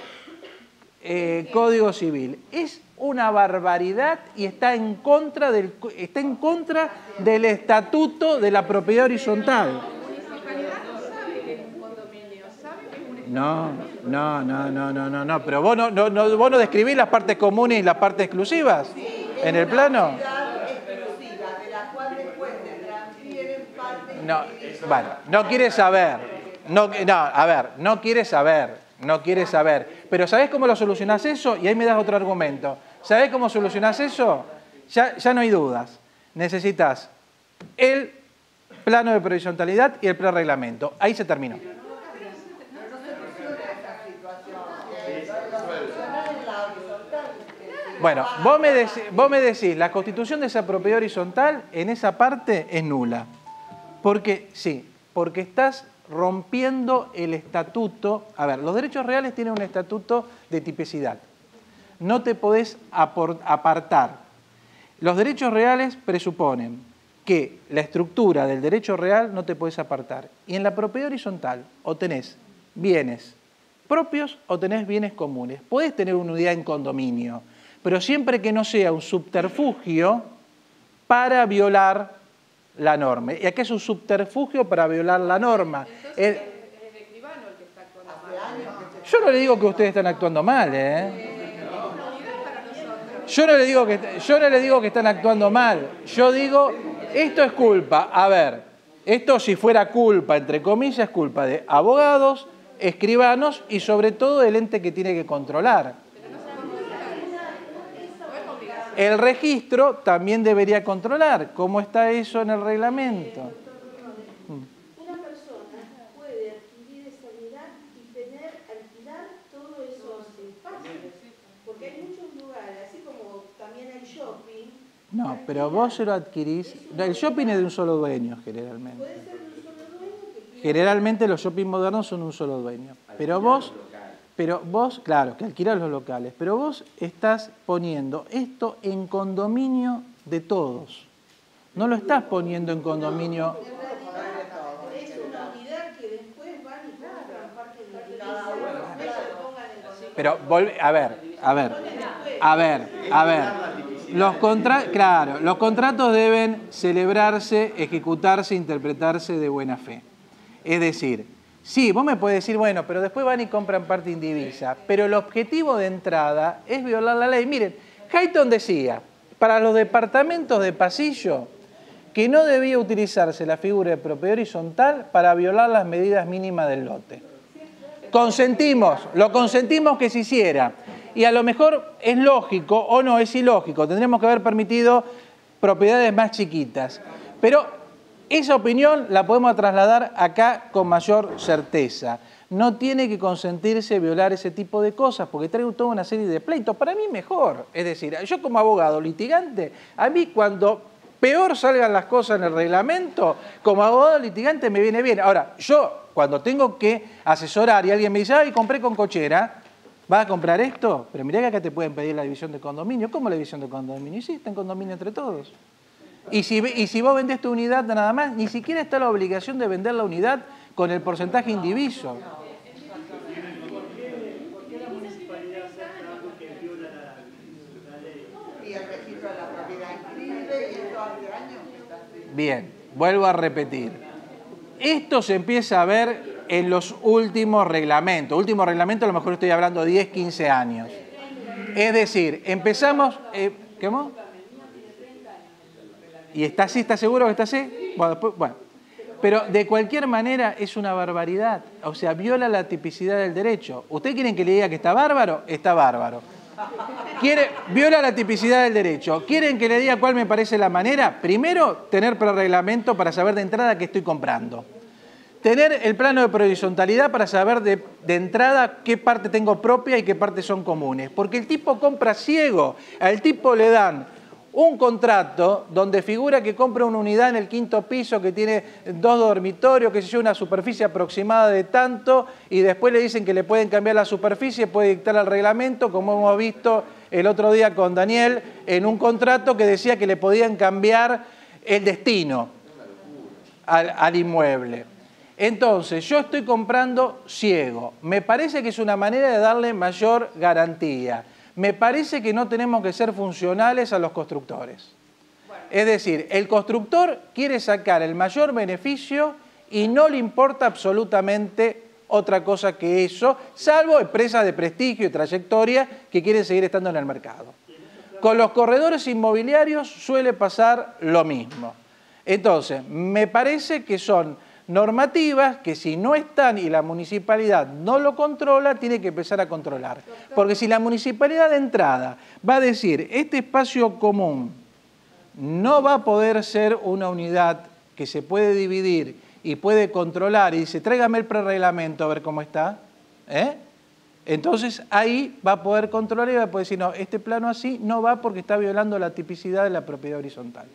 Código Civil. Es una barbaridad y está en contra del estatuto de la propiedad horizontal. No, pero vos no describís las partes comunes y las partes exclusivas en el plano. No quiere saber. No quiere saber. Pero ¿sabés cómo lo solucionás eso? Y ahí me das otro argumento. ¿Sabés cómo solucionás eso? Ya no hay dudas. Necesitas el plano de prehorizontalidad y el prereglamento. Ahí se terminó. Bueno, vos me decís, la constitución de esa propiedad horizontal en esa parte es nula. Porque estás rompiendo el estatuto. A ver, los derechos reales tienen un estatuto de tipicidad. No te podés apartar. Los derechos reales presuponen que la estructura del derecho real no te podés apartar. Y en la propiedad horizontal o tenés bienes propios o tenés bienes comunes. Podés tener una unidad en condominio, pero siempre que no sea un subterfugio para violar la norma. ¿Y acá es un subterfugio para violar la norma? Entonces, es el escribano el que está actuando mal. Yo no le digo que ustedes están actuando mal, Yo no le digo que están actuando mal. Yo digo, esto es culpa. A ver, Esto, si fuera culpa, entre comillas, culpa de abogados, escribanos y sobre todo del ente que tiene que controlar. El registro también debería controlar. ¿Cómo está eso en el reglamento? Una persona puede adquirir esa unidad y alquilar todos esos espacios. Porque hay muchos lugares, así como también hay shopping. No, pero vos se lo adquirís. El shopping es de un solo dueño, generalmente. Puede ser de un solo dueño que Generalmente los shopping modernos son un solo dueño. Pero vos, claro, que alquilas los locales, pero vos estás poniendo esto en condominio de todos. No lo estás poniendo en condominio. es una unidad que después van y compran parte del edificio. Pero, a ver. Los contratos deben celebrarse, ejecutarse, interpretarse de buena fe. Es decir, sí, vos me podés decir, bueno, pero después van y compran parte indivisa. Pero el objetivo de entrada es violar la ley. Miren, Hayton decía, para los departamentos de pasillo, que no debía utilizarse la figura de propiedad horizontal para violar las medidas mínimas del lote. Lo consentimos que se hiciera. Y a lo mejor es lógico o no, es ilógico. Tendríamos que haber permitido propiedades más chiquitas. Pero esa opinión la podemos trasladar acá con mayor certeza. No tiene que consentirse violar ese tipo de cosas porque trae toda una serie de pleitos. Para mí mejor. Es decir, yo como abogado litigante, a mí cuando peor salgan las cosas en el reglamento, como abogado litigante me viene bien. Ahora, yo cuando tengo que asesorar y alguien me dice, ay, compré con cochera, ¿vas a comprar esto? Pero mirá que acá te pueden pedir la división de condominio. ¿Cómo la división de condominio? Sí, está en condominio entre todos. Y si vos vendés tu unidad nada más, ni siquiera está la obligación de vender la unidad con el porcentaje indiviso. ¿Por qué la municipalidad acepta algo que viola la ley? Y el registro de la propiedad inscribe y esto hace años que está así. Bien, vuelvo a repetir. Esto se empieza a ver en los últimos reglamentos. Último reglamento, a lo mejor estoy hablando de 10, 15 años. Es decir, empezamos... ¿Cómo? ¿Y está así? ¿Está seguro que está así? Bueno. Pero de cualquier manera es una barbaridad. O sea, viola la tipicidad del derecho. ¿Ustedes quieren que le diga que está bárbaro? Está bárbaro. Viola la tipicidad del derecho. ¿Quieren que le diga cuál me parece la manera? Primero, tener prereglamento para saber de entrada qué estoy comprando. Tener el plano de prehorizontalidad para saber de entrada qué parte tengo propia y qué partes son comunes. Porque el tipo compra ciego. Al tipo le dan un contrato donde figura que compra una unidad en el 5º piso que tiene 2 dormitorios, que se una superficie aproximada de tanto, y después le dicen que le pueden cambiar la superficie, puede dictar el reglamento, como hemos visto el otro día con Daniel, en un contrato que decía que le podían cambiar el destino al inmueble. Entonces, yo estoy comprando ciego. Me parece que es una manera de darle mayor garantía. Me parece que no tenemos que ser funcionales a los constructores. Es decir, el constructor quiere sacar el mayor beneficio y no le importa absolutamente otra cosa que eso, salvo empresas de prestigio y trayectoria que quieren seguir estando en el mercado. Con los corredores inmobiliarios suele pasar lo mismo. Entonces, me parece que son normativas que si no están y la municipalidad no lo controla, tiene que empezar a controlar. Porque si la municipalidad de entrada va a decir, este espacio común no va a poder ser una unidad que se puede dividir y puede controlar, y dice, tráigame el prereglamento a ver cómo está, entonces ahí va a poder controlar y va a poder decir, no, este plano así no va porque está violando la tipicidad de la propiedad horizontal.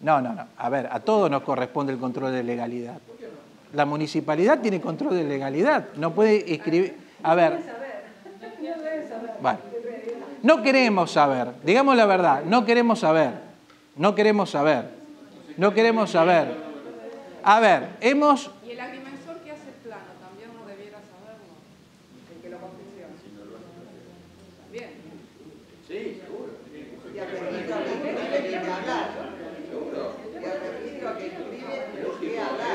No. A ver, a todos nos corresponde el control de legalidad. La municipalidad tiene control de legalidad. No puede escribir... A ver. Bueno. No queremos saber. Digamos la verdad. No queremos saber. No queremos saber. No queremos saber. A ver, hemos... Y el agrimensor que hace el plano también no debiera saberlo. El que lo confecciona. Bien. Sí, seguro. Y al registro que inscribe ni que hablar. Seguro. Y al registro que inscribe ni que hablar.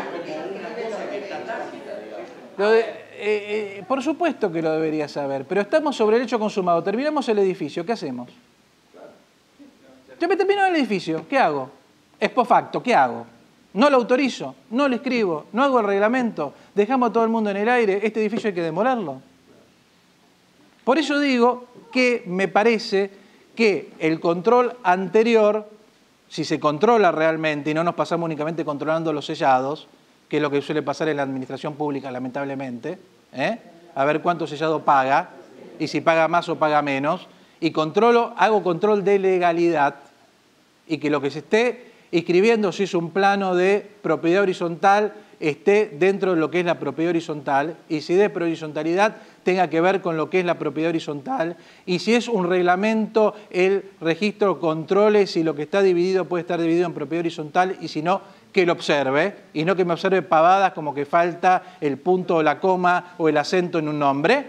Por supuesto que lo debería saber, pero estamos sobre el hecho consumado. Terminamos el edificio, ¿qué hacemos? Yo me termino el edificio, ¿qué hago? Ex post facto, ¿qué hago? No lo autorizo, no lo escribo, no hago el reglamento, dejamos a todo el mundo en el aire, este edificio hay que demolerlo. Por eso digo que me parece que el control anterior, si se controla realmente y no nos pasamos únicamente controlando los sellados, que es lo que suele pasar en la administración pública lamentablemente, a ver cuánto sellado paga y si paga más o paga menos, y hago control de legalidad y que lo que se esté inscribiendo, si es un plano de propiedad horizontal, esté dentro de lo que es la propiedad horizontal, y si de horizontalidad tenga que ver con lo que es la propiedad horizontal, y si es un reglamento, el registro controle si lo que está dividido puede estar dividido en propiedad horizontal, y si no, que lo observe, y no que me observe pavadas como que falta el punto o la coma o el acento en un nombre.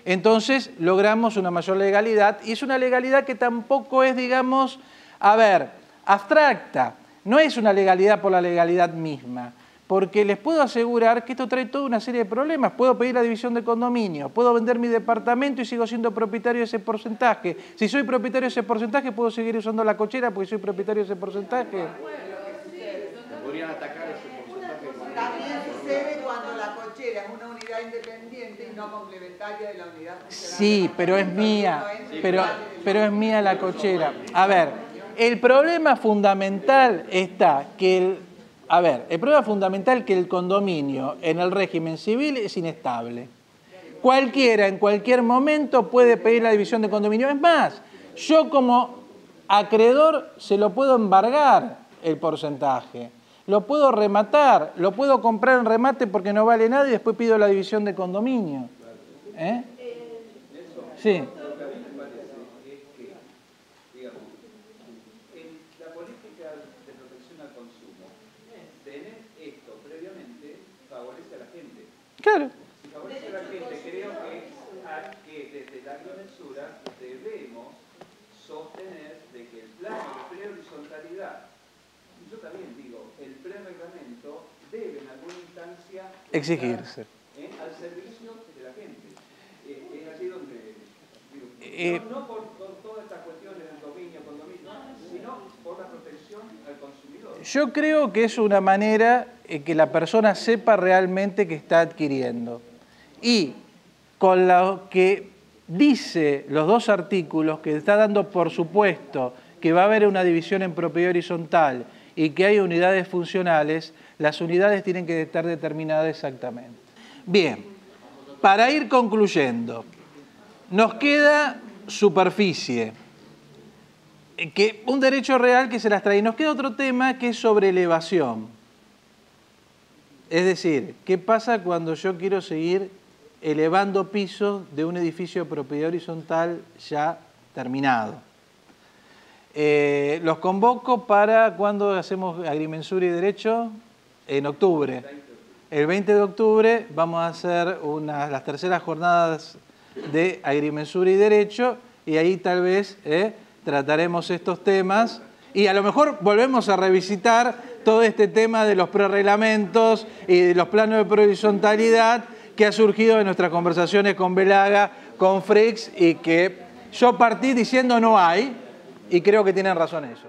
Entonces logramos una mayor legalidad, y es una legalidad que tampoco es, digamos, abstracta, no es una legalidad por la legalidad misma, porque les puedo asegurar que esto trae toda una serie de problemas. Puedo pedir la división de condominio, puedo vender mi departamento y sigo siendo propietario de ese porcentaje. Si soy propietario de ese porcentaje, puedo seguir usando la cochera porque soy propietario de ese porcentaje. Podrían atacar ese porcentaje. También sucede cuando la cochera es una unidad independiente y no complementaria de la unidad funcional. Sí, pero es mía, pero es mía la cochera. A ver, el problema fundamental está que el problema fundamental que el condominio en el régimen civil es inestable. Cualquiera, en cualquier momento, puede pedir la división de condominio. Es más, yo como acreedor se lo puedo embargar el porcentaje. Lo puedo rematar, lo puedo comprar en remate porque no vale nada y después pido la división de condominio. Sí. Claro. Si favorece a la gente, creo que desde la agrimensura debemos sostener de que el plano de prehorizontalidad, yo también digo, el prereglamento debe en alguna instancia exigirse al servicio de la gente. Es allí donde digo, no por todas estas cuestiones del dominio, condominio, sino por la protección al consumidor. Yo creo que es una manera que la persona sepa realmente que está adquiriendo. Y con lo que dice los dos artículos, que está dando por supuesto que va a haber una división en propiedad horizontal y que hay unidades funcionales, las unidades tienen que estar determinadas exactamente. Bien, para ir concluyendo, nos queda superficie, que un derecho real que se las trae. Y nos queda otro tema que es sobre elevación. Es decir, ¿qué pasa cuando yo quiero seguir elevando pisos de un edificio de propiedad horizontal ya terminado? Los convoco para cuando hacemos agrimensura y derecho, en octubre. El 20 de octubre vamos a hacer las terceras jornadas de agrimensura y derecho y ahí tal vez trataremos estos temas y a lo mejor volvemos a revisitar todo este tema de los prereglamentos y de los planos de prehorizontalidad que ha surgido en nuestras conversaciones con Belaga, con Fricks, y que yo partí diciendo no hay, y creo que tienen razón ellos.